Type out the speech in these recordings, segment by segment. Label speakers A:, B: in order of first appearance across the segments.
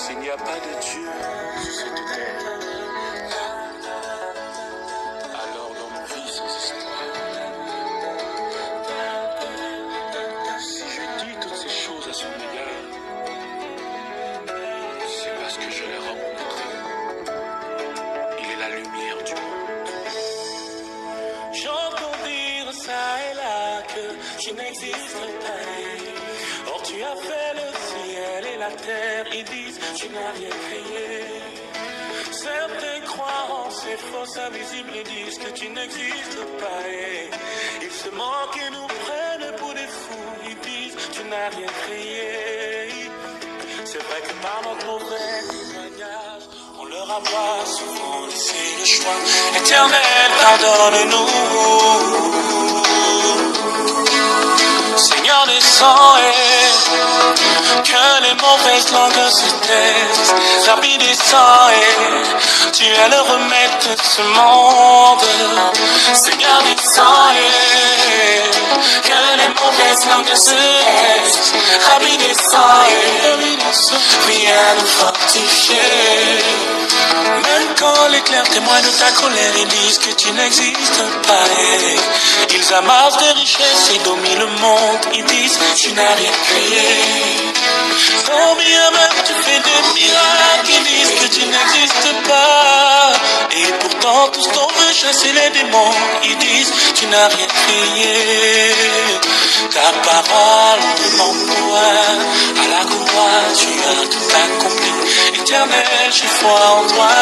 A: S'il n'y a pas de Dieu sur cette terre, alors l'homme vit sans espoir. Si je dis toutes ces choses à son égard, c'est parce que je l'ai rencontré. Il est la lumière du monde. J'entends dire ça et là que tu n'existes pas. Or tu as fait le ciel et la terre, ils disent tu n'as rien créé. Certains croient en ces fausses invisibles et disent que tu n'existes pas. Et ils se moquent et nous prennent pour des fous, ils disent tu n'as rien créé. C'est vrai que par notre mauvais témoignage, on leur a pas souvent laissé le choix. Éternel, pardonne-nous. Seigneur, descends et que les mauvaises langues se taisent. Rabbi, descends et tu es le remède de ce monde. Seigneur, descends et que les mauvaises langues se taisent. Rabbi, descends et viens nous fortifier. Même quand l'éclair témoigne de ta colère, ils disent que tu n'existes pas. Ils amassent des richesses et dominent le monde. Ils disent tu n'as rien créé. Combien même tu fais des miracles, ils disent que tu n'existes pas. Et pourtant tous t'en veut chasser les démons. Ils disent tu n'as rien créé. Ta parole m'envoie à la croix, tu as tout accompli. Éternel, j'ai foi en toi.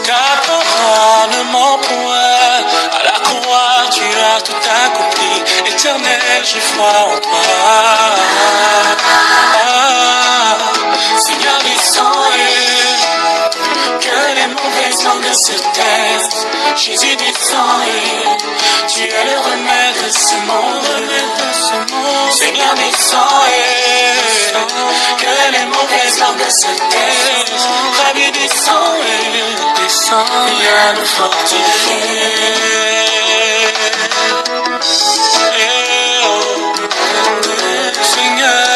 A: Ta parole m'envoie à la croix, tu as tout accompli. Éternel, j'ai foi en toi. Seigneur, descends et que les mauvaises langues se taisent. Jésus, descend et tu es le remède de ce monde. Seigneur, descend et que les mauvaises langues se taisent. Rabbi, descend et viens nous fortifier. Seigneur,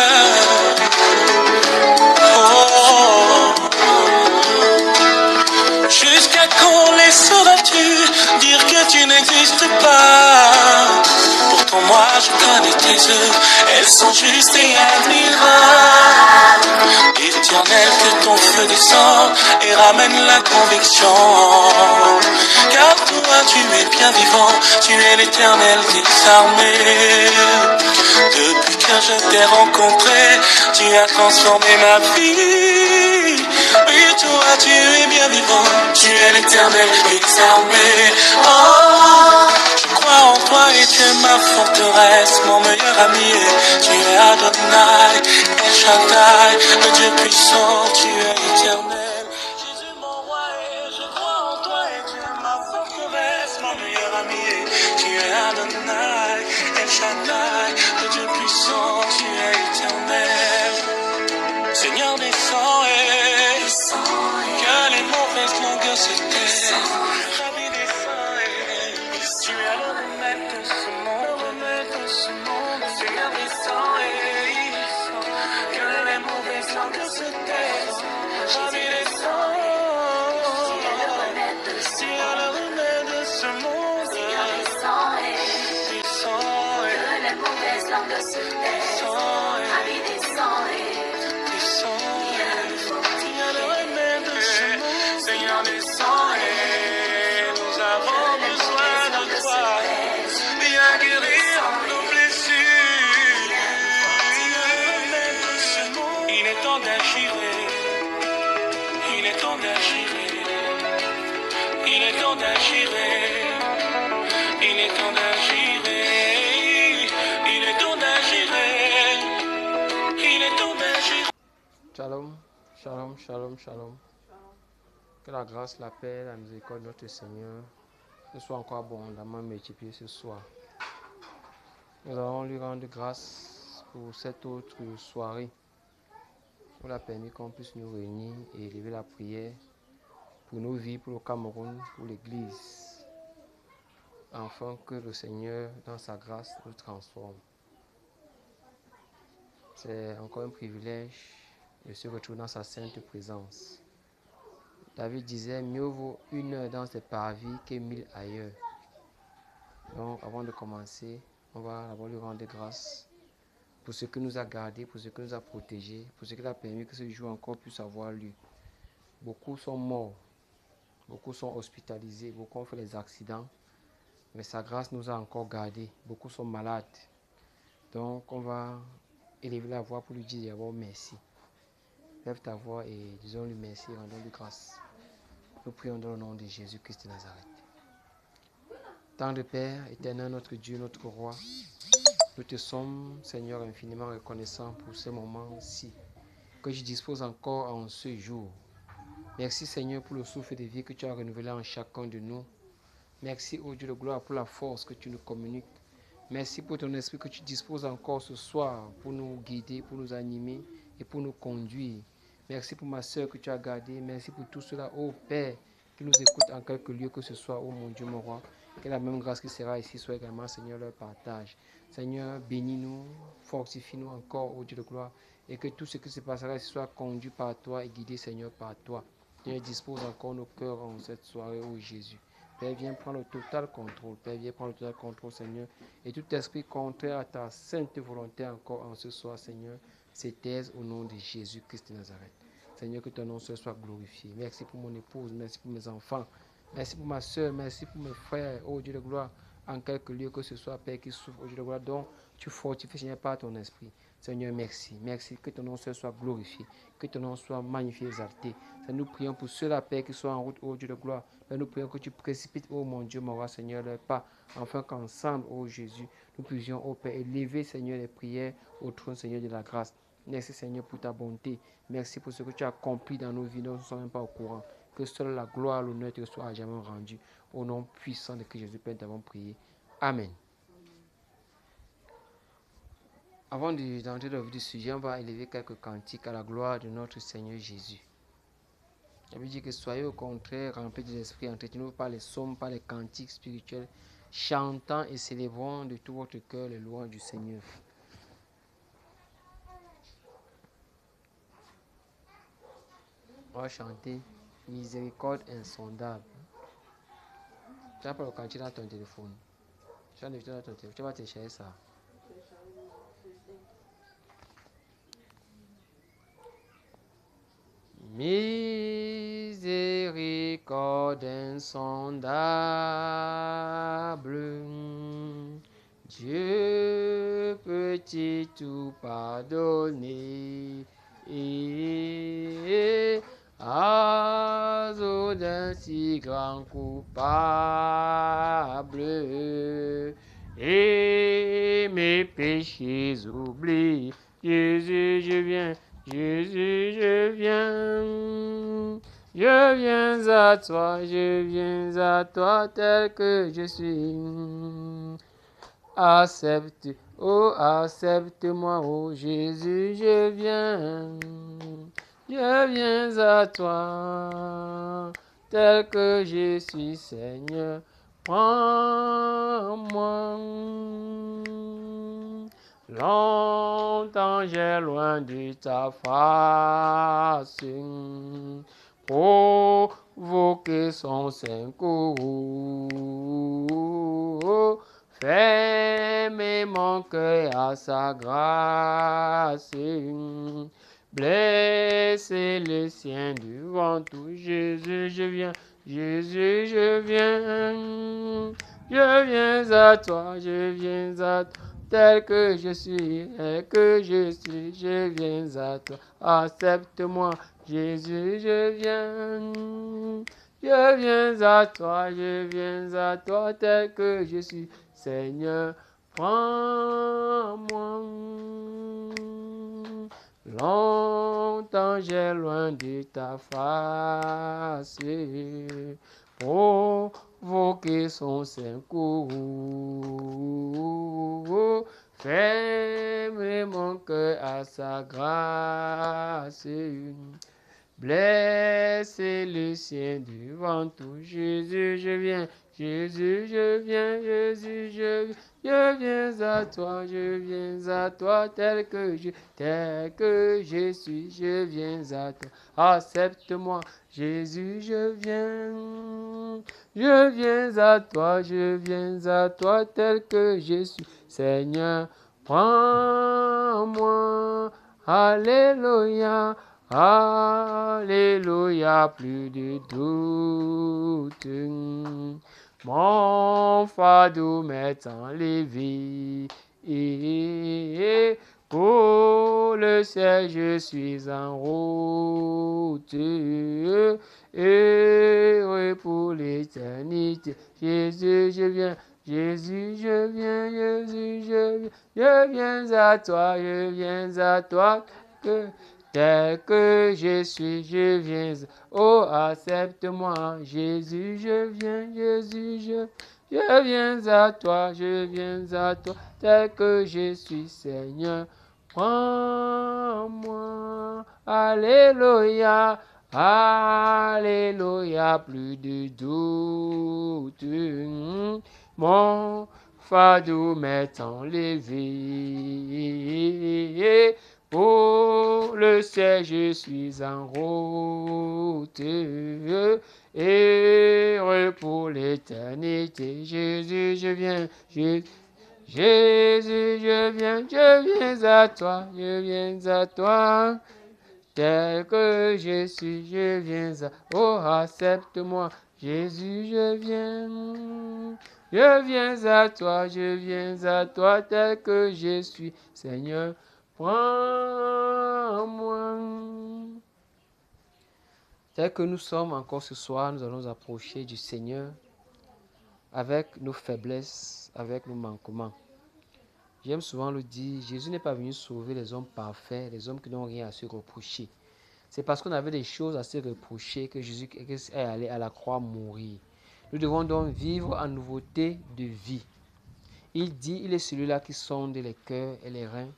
A: jusqu'à quand laisseras-tu dire que tu n'existes pas? Pourtant moi je connais tes œuvres, elles sont justes et admirables. Éternel, que ton feu descende et ramène la conviction. Car toi tu es bien vivant, tu es l'éternel des armées. Depuis que je t'ai rencontré, tu as transformé ma vie. Oui, toi tu es bien vivant, tu es l'éternel des armées. Oh, je crois en toi et tu es ma forteresse, mon meilleur ami. Tu es Adonai, El Shaddai, le Dieu puissant, tu es éternel. Jésus mon roi et je crois en toi et tu es ma forteresse, mon meilleur ami. Tu es Adonai, El Shaddai, le Dieu puissant, tu es éternel. Seigneur, descends et que les mauvaises langues se taisent. Rabbi, descends et tu es le remède de ce monde. Seigneur, descends et que les mauvaises langues se taisent. Rabbi, descends, tu es le remède de ce monde. Seigneur, descends et que les mauvaises langues se taisent. Rabbi, descends et Seigneur, descends et nous avons besoin de toi. Viens guérir nos blessures. Il est temps d'agir. Il est temps d'agir. Il est temps d'agir. Il est temps d'agir. Il est temps d'agir. Il est temps d'agir.
B: Shalom, shalom, shalom, shalom. Que la grâce, la paix, la miséricorde de notre Seigneur ne soit encore abondamment multipliée ce soir. Nous allons lui rendre grâce pour cette autre soirée, pour la permis qu'on puisse nous réunir et élever la prière pour nos vies, pour le Cameroun, pour l'Église, afin que le Seigneur, dans sa grâce, nous transforme. C'est encore un privilège de se retrouver dans sa sainte présence. David disait, mieux vaut 1 heure dans ses parvis que 1000 ailleurs. Donc, avant de commencer, on va d'abord lui rendre grâce pour ce que nous a gardé, pour ce que nous a protégé, pour ce qui a permis que ce jour encore puisse avoir lieu. Beaucoup sont morts, beaucoup sont hospitalisés, beaucoup ont fait des accidents, mais sa grâce nous a encore gardés. Beaucoup sont malades. Donc, on va élever la voix pour lui dire d'abord merci. Lève ta voix et disons-lui merci, rendons-lui grâce. Nous prions dans le nom de Jésus-Christ de Nazareth. Tendre Père, éternel notre Dieu, notre Roi, nous te sommes, Seigneur, infiniment reconnaissants pour ce moment-ci que je dispose encore en ce jour. Merci, Seigneur, pour le souffle de vie que tu as renouvelé en chacun de nous. Merci, ô Dieu de gloire, pour la force que tu nous communiques. Merci pour ton esprit que tu disposes encore ce soir pour nous guider, pour nous animer et pour nous conduire. Merci pour ma soeur que tu as gardée. Merci pour tout cela, ô Père, qui nous écoute en quelque lieu que ce soit, ô mon Dieu, mon Roi. Que la même grâce qui sera ici soit également, Seigneur, leur partage. Seigneur, bénis-nous, fortifie-nous encore, ô Dieu de gloire, et que tout ce qui se passera ici soit conduit par toi et guidé, Seigneur, par toi. Seigneur, dispose encore nos cœurs en cette soirée, ô Jésus. Père, viens prendre le total contrôle. Père, viens prendre le total contrôle, Seigneur. Et tout esprit contraire à ta sainte volonté encore en ce soir, Seigneur, se taise au nom de Jésus-Christ de Nazareth. Seigneur, que ton nom soit glorifié. Merci pour mon épouse, merci pour mes enfants. Merci pour ma soeur, merci pour mes frères, oh Dieu de gloire, en quelque lieu que ce soit, Père, qui souffre, oh Dieu de gloire, dont tu fortifies, Seigneur, par ton esprit. Seigneur, merci. Merci que ton nom soit glorifié, que ton nom soit magnifié, exalté. Seigneur, nous prions pour ceux-là, Père, qui sont en route, oh Dieu de gloire. Père, nous prions que tu précipites, oh mon Dieu, mon roi, Seigneur, leur pas, afin qu'ensemble, oh Jésus, nous puissions, oh Père, élever, Seigneur, les prières au trône, Seigneur, de la grâce. Merci, Seigneur, pour ta bonté. Merci pour ce que tu as accompli dans nos vies, nous ne sommes même pas au courant. Que seule la gloire, l'honneur te soit à jamais rendu. Au nom puissant de Christ Jésus, Père, nous avons prié. Amen. Avant d'entrer dans le vif du sujet, on va élever quelques cantiques à la gloire de notre Seigneur Jésus. J'avais dit que soyez au contraire remplis de l'esprit, entretenez-vous par les psaumes, par les cantiques spirituels, chantant et célébrant de tout votre cœur les louanges du Seigneur. On va chanter Miséricorde insondable. Tu n'as pas le cantique dans ton téléphone. Tu as l'invité dans ton téléphone. Tu vas télécharger ça. Miséricorde insondable, Dieu peut-il tout pardonner et à d'un si grand coupable et mes péchés oubliés. Jésus, je viens. Jésus, je viens à toi, je viens à toi tel que je suis. Accepte, oh accepte-moi, oh Jésus, je viens à toi tel que je suis, Seigneur, prends-moi. Longtemps j'ai loin de ta face, provoqué son saint courroux, fermez mon cœur à sa grâce, blessez le sien devant tout. Jésus, je viens, Jésus, je viens à toi, je viens à toi. Tel que je suis, je viens à toi. Accepte-moi, Jésus, je viens à toi, tel que je suis. Seigneur, prends-moi. Longtemps j'ai loin de ta face, provoquer son saint courroux, ferme mon cœur à sa grâce. Blessez le ciel devant tout. Jésus, je viens. Jésus, je viens. Jésus, je viens. Je viens à toi, tel que je suis, je viens à toi. Accepte-moi, Jésus, je viens. Je viens à toi, tel que je suis. Seigneur, prends-moi. Alléluia. Alléluia, plus de doute. Mon fardeau m'est enlevé. Pour le ciel, je suis en route. Heureux pour l'éternité. Jésus, je viens. Jésus, je viens. Jésus, je viens. Je viens à toi. Je viens à toi. Tel que je suis, je viens. Oh, accepte-moi, Jésus, je viens, Jésus, je viens à toi, tel que je suis, Seigneur. Prends-moi, Alléluia, Alléluia, plus de doute. Mon fardeau m'est enlevé. Pour le ciel, je suis en route. Heureux pour l'éternité. Jésus, je viens. Jésus, je viens à toi. Je viens à toi. Tel que je suis, je viens à... Oh, accepte-moi. Jésus, je viens. Je viens à toi, tel que je suis. Seigneur, prends-moi. Tel que nous sommes encore ce soir, nous allons approcher du Seigneur avec nos faiblesses, avec nos manquements. J'aime souvent le dire, Jésus n'est pas venu sauver les hommes parfaits, les hommes qui n'ont rien à se reprocher. C'est parce qu'on avait des choses à se reprocher que Jésus est allé à la croix mourir. Nous devons donc vivre en nouveauté de vie. Il dit, il est celui-là qui sonde les cœurs et les reins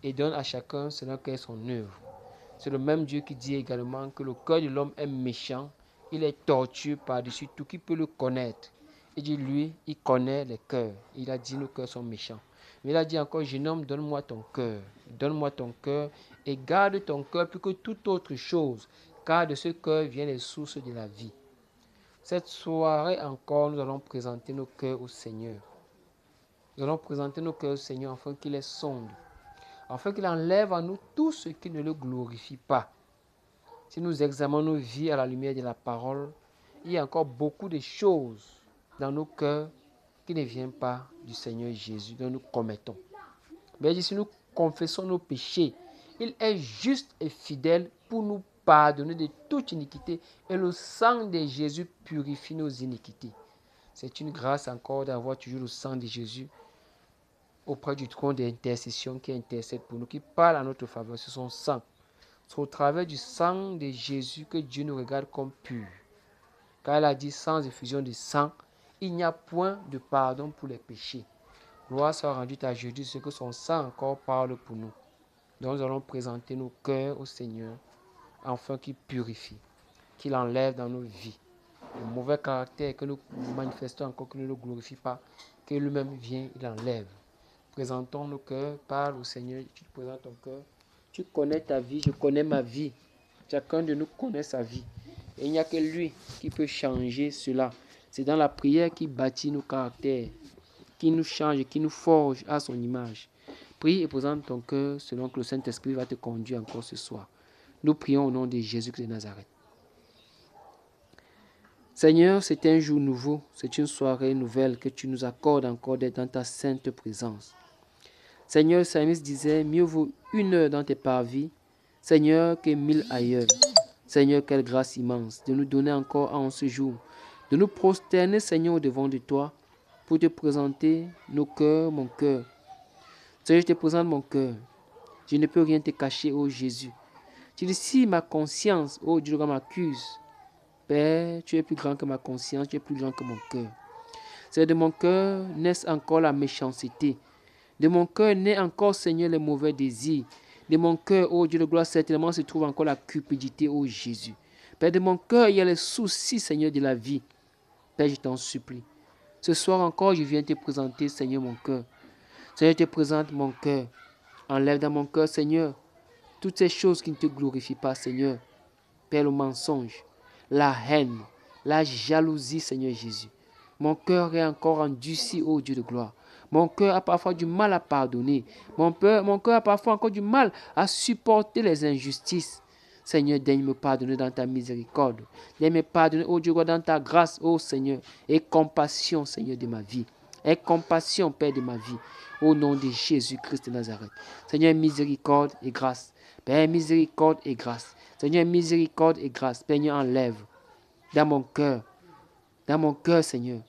B: et donne à chacun selon quelle est son œuvre. C'est le même Dieu qui dit également que le cœur de l'homme est méchant, il est tortueux par-dessus tout, qui peut le connaître. Il dit, lui, il connaît les cœurs. Il a dit, nos cœurs sont méchants. Mais il a dit encore, jeune homme, donne-moi ton cœur et garde ton cœur plus que toute autre chose, car de ce cœur viennent les sources de la vie. Cette soirée encore, nous allons présenter nos cœurs au Seigneur. Nous allons présenter nos cœurs au Seigneur afin qu'il les sonde, afin qu'il enlève à nous tout ce qui ne le glorifie pas. Si nous examinons nos vies à la lumière de la parole, il y a encore beaucoup de choses dans nos cœurs qui ne viennent pas du Seigneur Jésus, dont nous commettons. Mais si nous confessons nos péchés, il est juste et fidèle pour nous pardonner de toute iniquité et le sang de Jésus purifie nos iniquités. C'est une grâce encore d'avoir toujours le sang de Jésus auprès du trône d'intercession qui intercède pour nous, qui parle en notre faveur. C'est son sang. C'est au travers du sang de Jésus que Dieu nous regarde comme purs. Car il a dit, sans effusion de sang, il n'y a point de pardon pour les péchés. Gloire soit rendue à Jésus, ce que son sang encore parle pour nous. Donc nous allons présenter nos cœurs au Seigneur, afin qu'il purifie, qu'il enlève dans nos vies le mauvais caractère que nous manifestons encore, que ne le glorifie pas, que lui-même vient, il enlève. Présentons nos cœurs, parle au Seigneur, tu te présentes ton cœur. Tu connais ta vie, je connais ma vie. Chacun de nous connaît sa vie. Et il n'y a que lui qui peut changer cela. C'est dans la prière qu'il bâtit nos caractères, qui nous change, qui nous forge à son image. Prie et présente ton cœur selon que le Saint-Esprit va te conduire encore ce soir. Nous prions au nom de Jésus-Christ de Nazareth. Seigneur, c'est un jour nouveau, c'est une soirée nouvelle que tu nous accordes encore d'être dans ta sainte présence. Seigneur, le psalmiste disait, mieux vaut 1 heure dans tes parvis, Seigneur, que 1000 ailleurs. Seigneur, quelle grâce immense de nous donner encore en ce jour, de nous prosterner, Seigneur, au devant de toi, pour te présenter nos cœurs, mon cœur. Seigneur, je te présente mon cœur. Je ne peux rien te cacher, ô Jésus. Tu dis, si ma conscience, ô Dieu, m'accuse, Père, tu es plus grand que ma conscience, tu es plus grand que mon cœur. C'est de mon cœur naît encore la méchanceté. De mon cœur naît encore, Seigneur, les mauvais désirs. de mon cœur, oh Dieu de gloire, certainement se trouve encore la cupidité, oh Jésus. Père, de mon cœur, il y a les soucis, Seigneur, de la vie. Père, je t'en supplie. Ce soir encore, je viens te présenter, Seigneur, mon cœur. Seigneur, je te présente mon cœur. Enlève dans mon cœur, Seigneur, toutes ces choses qui ne te glorifient pas, Seigneur. Père, le mensonge, la haine, la jalousie, Seigneur Jésus. Mon cœur est encore endurci, ô Dieu de gloire. Mon cœur a parfois du mal à pardonner. Mon cœur a parfois encore du mal à supporter les injustices. Seigneur, daigne me pardonner dans ta miséricorde. Daigne me pardonner, ô Dieu, dans ta grâce, ô Seigneur. Et compassion, Seigneur, de ma vie. Et compassion, Père, de ma vie. Au nom de Jésus-Christ de Nazareth. Seigneur, miséricorde et grâce. Père, miséricorde et grâce. Seigneur, miséricorde et grâce. Père, enlève dans mon cœur, Seigneur,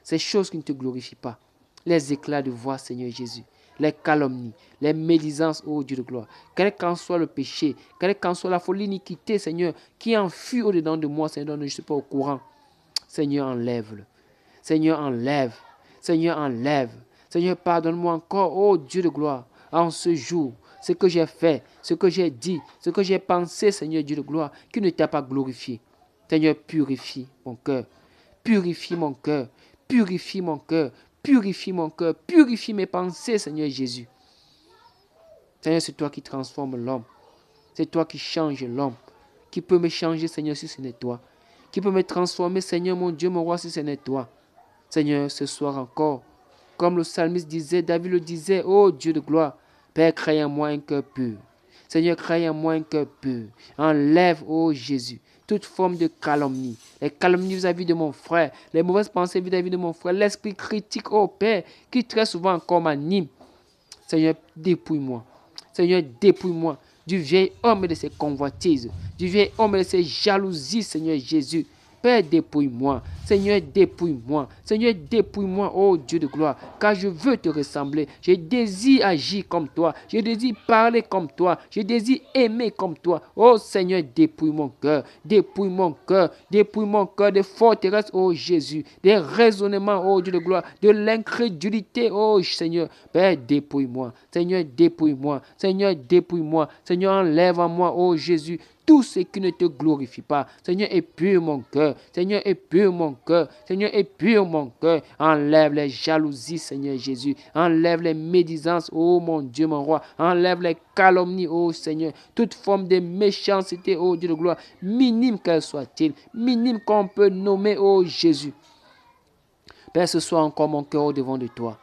B: ces choses qui ne te glorifient pas. Les éclats de voix, Seigneur Jésus. Les calomnies, les médisances, ô Dieu de gloire. Quel qu'en soit le péché, quelle qu'en soit la folie, l'iniquité, Seigneur, qui enfuit au-dedans de moi, Seigneur, dont je ne suis pas au courant. Seigneur, enlève-le. Seigneur, enlève. Seigneur, enlève. Seigneur, pardonne-moi encore, ô Dieu de gloire, en ce jour, ce que j'ai fait, ce que j'ai dit, ce que j'ai pensé, Seigneur Dieu de gloire, qui ne t'a pas glorifié. Seigneur, purifie mon cœur. Purifie mon cœur. Purifie mon cœur. Purifie mon cœur. Purifie mes pensées, Seigneur Jésus. Seigneur, c'est toi qui transformes l'homme. C'est toi qui changes l'homme. Qui peut me changer, Seigneur, si ce n'est toi. Qui peut me transformer, Seigneur, mon Dieu, mon roi, si ce n'est toi. Seigneur, ce soir encore, comme le psalmiste disait, David le disait, ô Dieu de gloire, Père, crée en moi un cœur pur. Seigneur, crée en moi un cœur pur. Enlève, ô Jésus, toute forme de calomnie. Les calomnies vis-à-vis de mon frère, les mauvaises pensées vis-à-vis de mon frère, l'esprit critique, ô Père, qui très souvent encore m'anime. Seigneur, dépouille-moi. Seigneur, dépouille-moi du vieil homme et de ses convoitises, du vieil homme et de ses jalousies, Seigneur Jésus. Père, dépouille-moi. Seigneur, dépouille-moi. Seigneur, dépouille-moi, ô Dieu de gloire, car je veux te ressembler. Je désire agir comme toi. Je désire parler comme toi. Je désire aimer comme toi. Ô Seigneur, dépouille mon cœur. Dépouille mon cœur. Dépouille mon cœur des forteresses, ô Jésus. Des raisonnements, ô Dieu de gloire. De l'incrédulité, ô Seigneur. Père, dépouille-moi. Seigneur, dépouille-moi. Seigneur, dépouille-moi. Seigneur, enlève en moi, ô Jésus, tout ce qui ne te glorifie pas. Seigneur, épure mon cœur. Seigneur, épure mon cœur. Seigneur, épure mon cœur. Enlève les jalousies, Seigneur Jésus. Enlève les médisances, ô mon Dieu, mon roi. Enlève les calomnies, ô Seigneur. Toute forme de méchanceté, ô Dieu de gloire, minime qu'elle soit-il, minime qu'on peut nommer, ô Jésus. Père, ce soir encore mon cœur au devant de toi.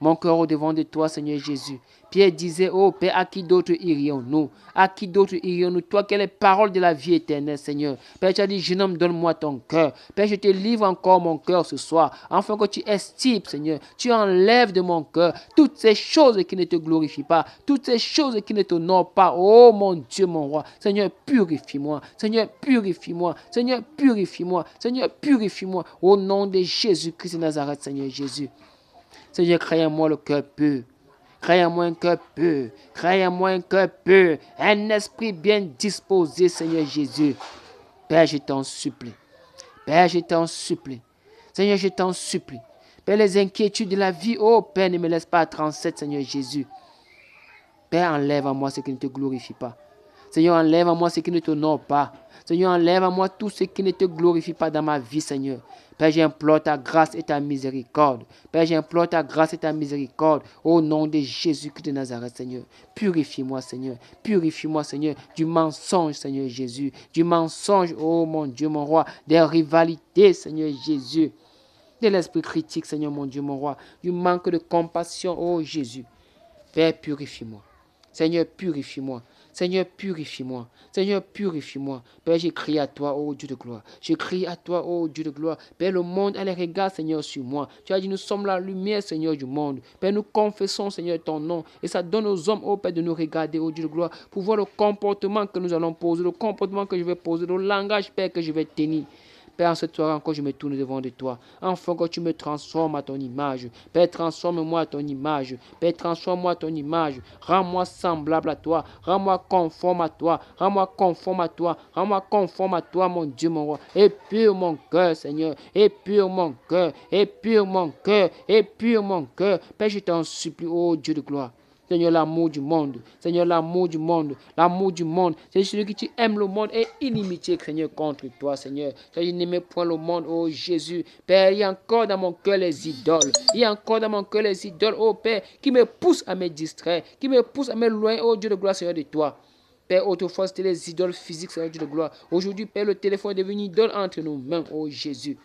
B: Mon cœur au devant de toi, Seigneur Jésus. Pierre disait, oh Père, à qui d'autre irions-nous? À qui d'autre irions-nous? Toi qui es les paroles de la vie éternelle, Seigneur. Père, tu as dit, jeune homme, donne-moi ton cœur. Père, je te livre encore mon cœur ce soir, afin que tu estimes, Seigneur. Tu enlèves de mon cœur toutes ces choses qui ne te glorifient pas, toutes ces choses qui ne t'honorent pas. Oh mon Dieu, mon roi. Seigneur, purifie-moi. Seigneur, purifie-moi. Seigneur, purifie-moi. Seigneur, purifie-moi. Au nom de Jésus-Christ de Nazareth, Seigneur Jésus. Seigneur, crée en moi le cœur pur. Crée en moi un cœur pur. Crée en moi un cœur pur. Un esprit bien disposé, Seigneur Jésus. Père, je t'en supplie. Père, je t'en supplie. Seigneur, je t'en supplie. Père, les inquiétudes de la vie, oh Père, ne me laisse pas à 37, Seigneur Jésus. Père, enlève en moi ce qui ne te glorifie pas. Seigneur, enlève en moi ce qui ne t'honore pas. Seigneur, enlève en moi tout ce qui ne te glorifie pas dans ma vie, Seigneur. Père, j'implore ta grâce et ta miséricorde. Père, j'implore ta grâce et ta miséricorde au nom de Jésus-Christ de Nazareth, Seigneur. Purifie-moi, Seigneur. Purifie-moi, Seigneur, du mensonge, Seigneur Jésus. Du mensonge, oh mon Dieu, mon roi. Des rivalités, Seigneur Jésus. De l'esprit critique, Seigneur, mon Dieu, mon roi. Du manque de compassion, oh Jésus. Père, purifie-moi. Seigneur, purifie-moi. Seigneur, purifie-moi. Seigneur, purifie-moi. Père, je crie à toi, ô Dieu de gloire. Je crie à toi, ô Dieu de gloire. Père, le monde a les regards, Seigneur, sur moi. Tu as dit, nous sommes la lumière, Seigneur, du monde. Père, nous confessons, Seigneur, ton nom. Et ça donne aux hommes, ô Père, de nous regarder, ô Dieu de gloire, pour voir le comportement que nous allons poser, le comportement que je vais poser, le langage, Père, que je vais tenir. Père, en cette soirée encore, je me tourne devant de toi. Enfin, que tu me transformes à ton image. Père, transforme-moi à ton image. Père, transforme-moi à ton image. Rends-moi semblable à toi. Rends-moi conforme à toi. Rends-moi conforme à toi. Rends-moi conforme à toi, mon Dieu, mon roi. Épure mon cœur, Seigneur. Épure mon cœur. Épure mon cœur. Épure mon cœur. Père, je t'en supplie, ô Dieu de gloire. Seigneur, l'amour du monde. Seigneur, l'amour du monde. L'amour du monde. C'est celui qui tu aimes le monde est illimité, Seigneur, contre toi, Seigneur. Seigneur, je n'aimais point le monde, oh Jésus. Père, il y a encore dans mon cœur les idoles. Il y a encore dans mon cœur les idoles, oh Père, qui me poussent à me distraire, qui me poussent à m'éloigner, oh Dieu de gloire, Seigneur, de toi. Père, autrefois, c'était les idoles physiques, Seigneur Dieu de gloire. Aujourd'hui, Père, le téléphone est devenu idole entre nos mains, oh Jésus.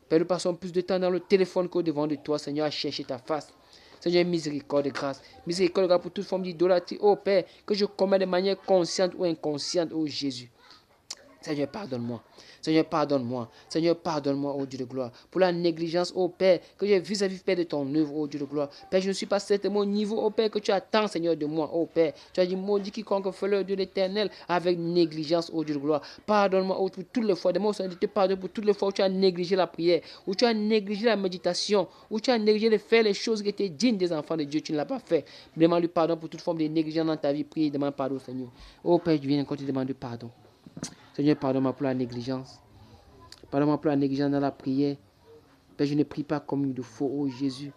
B: Père, nous passons plus de temps dans le téléphone qu'au devant de toi, Seigneur, à chercher ta face. Seigneur, miséricorde et grâce. Miséricorde et grâce pour toute forme d'idolâtrie, oh Père, que je commets de manière consciente ou inconsciente, oh Jésus. Seigneur, pardonne-moi. Seigneur, pardonne-moi. Seigneur, pardonne-moi, oh Dieu de gloire. Pour la négligence, oh Père, que j'ai vis-à-vis, Père, de ton œuvre, oh Dieu de gloire. Père, je ne suis pas certainement au niveau, oh Père, que tu attends, Seigneur, de moi, oh Père. Tu as dit, maudit quiconque fait le Dieu l'éternel avec négligence, oh Dieu de gloire. Pardonne-moi, oh, pour toutes les fois. Demande au Seigneur de te pardonner pour toutes les fois où tu as négligé la prière, où tu as négligé la méditation, où tu as négligé de faire les choses qui étaient dignes des enfants de Dieu. Tu ne l'as pas fait. Demande-lui pardon pour toute forme de négligence dans ta vie. Prie, demande pardon, Seigneur. Oh Père, je viens encore te demander pardon. Seigneur, pardonne-moi pour la négligence. Pardonne-moi pour la négligence dans la prière. Père, je ne prie pas comme il le faut, oh Jésus.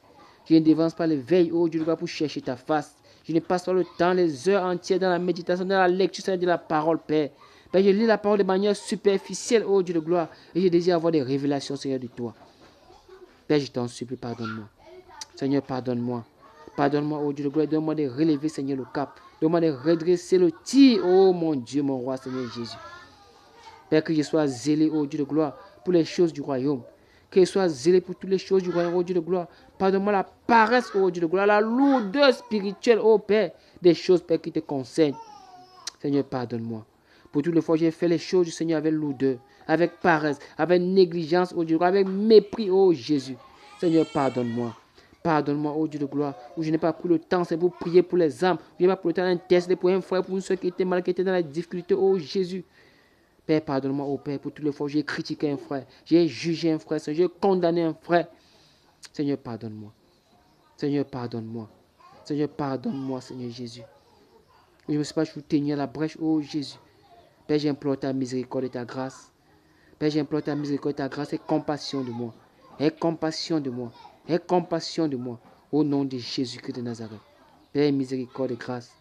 B: Je ne dévance pas les veilles, oh Dieu, pour chercher ta face. Je ne passe pas le temps, les heures entières dans la méditation, dans la lecture, Seigneur, de la parole, Père. Père, je lis la parole de manière superficielle, oh Dieu de gloire. Et je désire avoir des révélations, Seigneur, de toi. Père, je t'en supplie, pardonne-moi. Seigneur, pardonne-moi. Pardonne-moi, oh Dieu de gloire. Donne-moi de relever, Seigneur, le cap. Donne-moi de redresser le tir, oh mon Dieu, mon roi, Seigneur Jésus. Père, que je sois zélé, oh Dieu de gloire, pour les choses du royaume. Que je sois zélé pour toutes les choses du royaume, oh Dieu de gloire. Pardonne-moi la paresse, oh Dieu de gloire, la lourdeur spirituelle, oh Père, des choses, Père, qui te concernent. Seigneur, pardonne-moi. Pour toutes les fois, j'ai fait les choses du Seigneur avec lourdeur, avec paresse, avec négligence, oh Dieu de gloire, avec mépris, oh Jésus. Seigneur, pardonne-moi. Pardonne-moi, oh Dieu de gloire, où je n'ai pas pris le temps, c'est pour prier pour les âmes. Je n'ai pas pris le temps d'intercéder pour un frère, pour une soeur qui était mal, qui était dans la difficulté, oh Jésus. Père, pardonne-moi, oh Père, pour toutes les fois où j'ai critiqué un frère, j'ai jugé un frère, j'ai condamné un frère. Seigneur, pardonne-moi. Seigneur, pardonne-moi. Seigneur, pardonne-moi, Seigneur Jésus. Je ne sais pas, je vous tenir à la brèche, oh Jésus. Père, j'implore ta miséricorde et ta grâce. Père, j'implore ta miséricorde et ta grâce et compassion de moi. Aie compassion de moi. Aie compassion de moi. Au nom de Jésus-Christ de Nazareth. Père, miséricorde et grâce.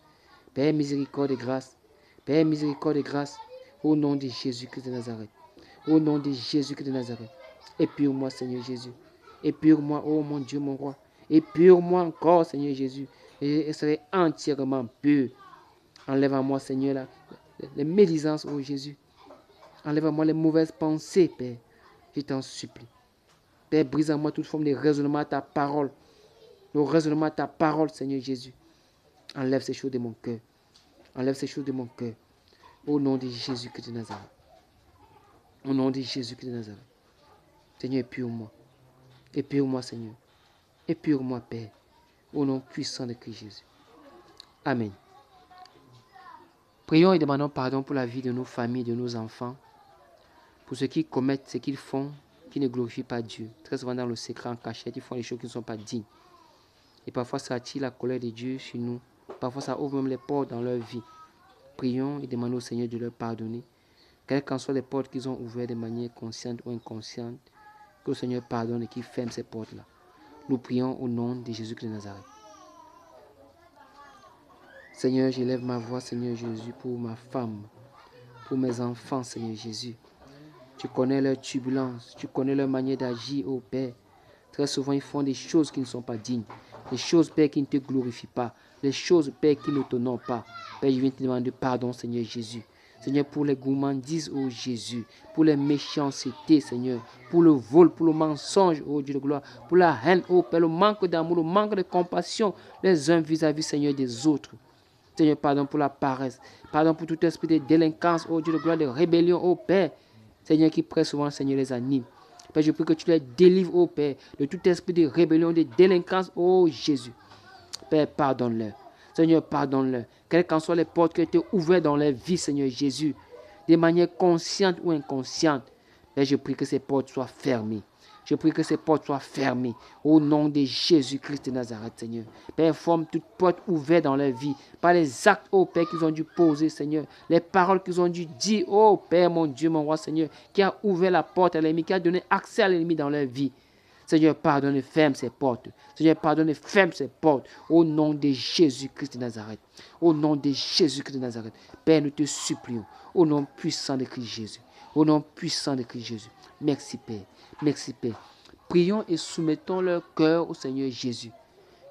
B: Père, miséricorde et grâce. Père, miséricorde et grâce. Au nom de Jésus-Christ de Nazareth. Au nom de Jésus-Christ de Nazareth. Épure-moi, Seigneur Jésus. Épure-moi, oh mon Dieu, mon roi. Épure-moi encore, Seigneur Jésus. Et je serai entièrement pur. Enlève à moi, Seigneur, les médisances, oh Jésus. Enlève à moi les mauvaises pensées, Père. Je t'en supplie. Père, brise à moi toute forme de raisonnement à ta parole. Le raisonnement à ta parole, Seigneur Jésus. Enlève ces choses de mon cœur. Enlève ces choses de mon cœur. Au nom de Jésus-Christ de Nazareth. Au nom de Jésus-Christ de Nazareth. Seigneur, épure-moi. Épure-moi, Seigneur. Épure-moi, Père. Au nom puissant de Christ Jésus. Amen. Prions et demandons pardon pour la vie de nos familles, de nos enfants. Pour ceux qui commettent ce qu'ils font, qui ne glorifient pas Dieu. Très souvent dans le secret, en cachette, ils font des choses qui ne sont pas dignes. Et parfois, ça attire la colère de Dieu sur nous. Parfois, ça ouvre même les portes dans leur vie. Prions et demandons au Seigneur de leur pardonner. Quelles qu'en soient les portes qu'ils ont ouvertes de manière consciente ou inconsciente, que le Seigneur pardonne et qu'il ferme ces portes-là. Nous prions au nom de Jésus-Christ de Nazareth. Seigneur, j'élève ma voix, Seigneur Jésus, pour ma femme, pour mes enfants, Seigneur Jésus. Tu connais leur turbulence, tu connais leur manière d'agir, ô Père. Très souvent, ils font des choses qui ne sont pas dignes. Des choses, Père, qui ne te glorifient pas. Des choses, Père, qui ne t'honorent pas. Père, je viens te demander pardon, Seigneur Jésus. Seigneur, pour les gourmandises, ô Jésus. Pour les méchancetés, Seigneur. Pour le vol, pour le mensonge, ô Dieu de gloire. Pour la haine, ô Père, le manque d'amour, le manque de compassion, les uns vis-à-vis, Seigneur, des autres. Seigneur, pardon pour la paresse. Pardon pour tout esprit de délinquance, ô Dieu de gloire, de rébellion, ô Père. Seigneur, qui très souvent, Seigneur, les anime. Père, je prie que tu les délivres, ô Père, de tout esprit de rébellion, de délinquance, ô Jésus. Père, pardonne-leur. Seigneur, pardonne-leur. Quelles qu'en soient les portes qui ont été ouvertes dans leur vie, Seigneur Jésus, de manière consciente ou inconsciente. Père, je prie que ces portes soient fermées. Je prie que ces portes soient fermées. Au nom de Jésus-Christ de Nazareth, Seigneur. Père, forme toute porte ouverte dans leur vie. Par les actes, ô Père, qu'ils ont dû poser, Seigneur. Les paroles qu'ils ont dû dire, ô Père, mon Dieu, mon roi, Seigneur, qui a ouvert la porte à l'ennemi, qui a donné accès à l'ennemi dans leur vie. Seigneur, pardonne et ferme ses portes. Seigneur, pardonne et ferme ses portes. Au nom de Jésus-Christ de Nazareth. Au nom de Jésus-Christ de Nazareth. Père, nous te supplions. Au nom puissant de Christ Jésus. Au nom puissant de Christ Jésus. Merci, Père. Merci, Père. Prions et soumettons leur cœur au Seigneur Jésus.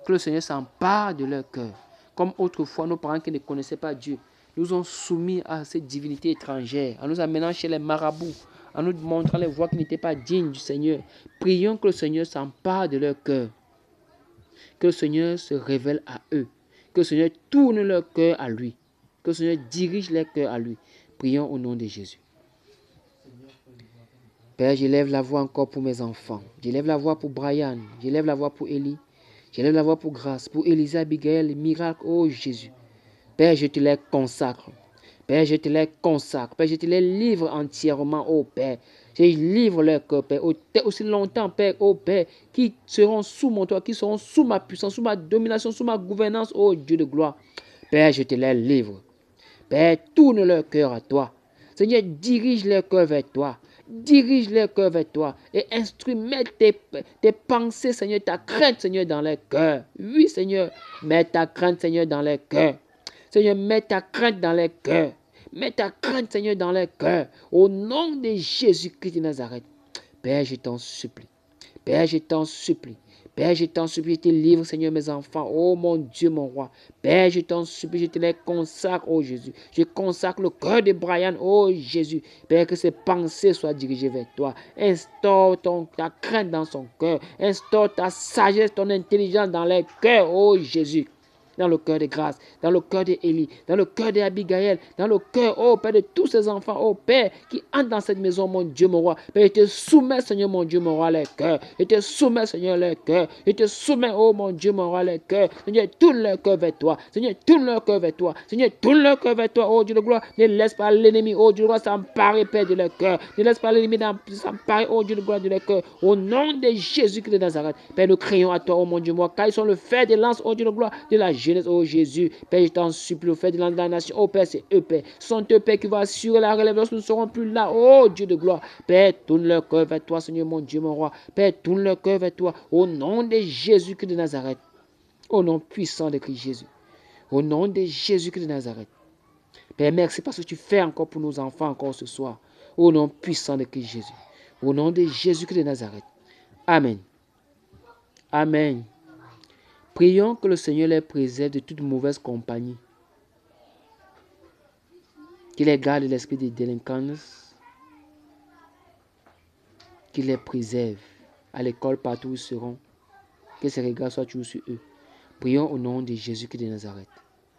B: Que le Seigneur s'empare de leur cœur. Comme autrefois, nos parents qui ne connaissaient pas Dieu nous ont soumis à cette divinité étrangère, en nous amenant chez les marabouts, en nous montrant les voies qui n'étaient pas dignes du Seigneur. Prions que le Seigneur s'empare de leur cœur. Que le Seigneur se révèle à eux. Que le Seigneur tourne leur cœur à lui. Que le Seigneur dirige leur cœur à lui. Prions au nom de Jésus. Père, j'élève la voix encore pour mes enfants. J'élève la voix pour Brian. J'élève la voix pour Élie. J'élève la voix pour Grâce, pour Élisa, Abigail, miracle, oh Jésus. Père, je te les consacre. Père, je te les consacre. Père, je te les livre entièrement, oh Père. Je livre leur cœur, Père, aussi longtemps, Père, oh Père, qui seront sous mon toit, qui seront sous ma puissance, sous ma domination, sous ma gouvernance, oh Dieu de gloire. Père, je te les livre. Père, tourne leur cœur à toi. Seigneur, dirige leur cœur vers toi. Dirige leur cœur vers toi et instruis, mets tes pensées, Seigneur, ta crainte, Seigneur, dans leur cœur. Oui, Seigneur, mets ta crainte, Seigneur, dans leur cœur. Seigneur, mets ta crainte dans leur cœur. Mets ta crainte, Seigneur, dans leur cœur. Au nom de Jésus-Christ de Nazareth. Père, je t'en supplie. Père, je t'en supplie. Père, je t'en supplie, je te livre, Seigneur, mes enfants. Oh mon Dieu, mon roi. Père, je t'en supplie, je te les consacre, oh Jésus. Je consacre le cœur de Brian, oh Jésus. Père, que ses pensées soient dirigées vers toi. Instaure ta crainte dans son cœur. Instaure ta sagesse, ton intelligence dans leur cœur, oh Jésus. Dans le cœur de Grâce, dans le cœur d'Élie, dans le cœur d'Abigail, dans le cœur, oh Père, de tous ces enfants, oh Père, qui entrent dans cette maison, mon Dieu, mon roi. Père, je te soumets, Seigneur, mon Dieu, mon roi, leur cœur. Je te soumets, Seigneur, leur cœur. Je te soumets, oh mon Dieu, mon roi, leur cœur. Seigneur, tourne leur cœur vers toi. Seigneur, tourne leur cœur vers toi. Seigneur, tourne leur cœur vers toi, oh Dieu de gloire. Ne laisse pas l'ennemi, oh Dieu de gloire, s'emparer, Père, de leur cœur. Ne laisse pas l'ennemi s'emparer, oh Dieu de gloire, de leur cœur. Au nom de Jésus-Christ de Nazareth, Père, nous crions à toi, oh mon Dieu, mon roi, car ils sont le fer de lance, oh Dieu de gloire, de la jeunesse, oh Jésus. Père, je t'en supplie, au fait de la nation. Oh Père, c'est eux, Père. Ce sont eux, Père, qui vont assurer la relève lorsque nous ne serons plus là. Oh Dieu de gloire. Père, tourne leur cœur vers toi, Seigneur, mon Dieu, mon roi. Père, tourne leur cœur vers toi. Au nom de Jésus-Christ de Nazareth. Au nom puissant de Christ Jésus. Au nom de Jésus-Christ de Nazareth. Père, merci parce que tu fais encore pour nos enfants encore ce soir. Au nom puissant de Christ Jésus. Au nom de Jésus-Christ de Nazareth. Amen. Amen. Prions que le Seigneur les préserve de toute mauvaise compagnie. Qu'il les garde de l'esprit de délinquance. Qu'il les préserve à l'école, partout où ils seront. Que ses regards soient toujours sur eux. Prions au nom de Jésus-Christ de Nazareth.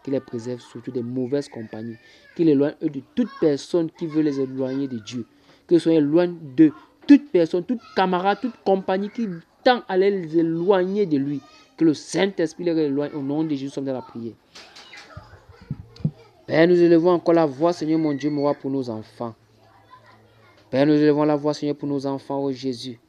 B: Qu'il les préserve surtout des mauvaises compagnies. Qu'il éloigne eux de toute personne qui veut les éloigner de Dieu. Qu'ils soient éloignés de toute personne, toute camarade, toute compagnie qui tend à les éloigner de lui. Que le Saint-Esprit les éloigne au nom de Jésus, sommes dans la prière. Père, nous élevons encore la voix, Seigneur mon Dieu, mon roi, pour nos enfants. Père, nous élevons la voix, Seigneur, pour nos enfants, oh Jésus.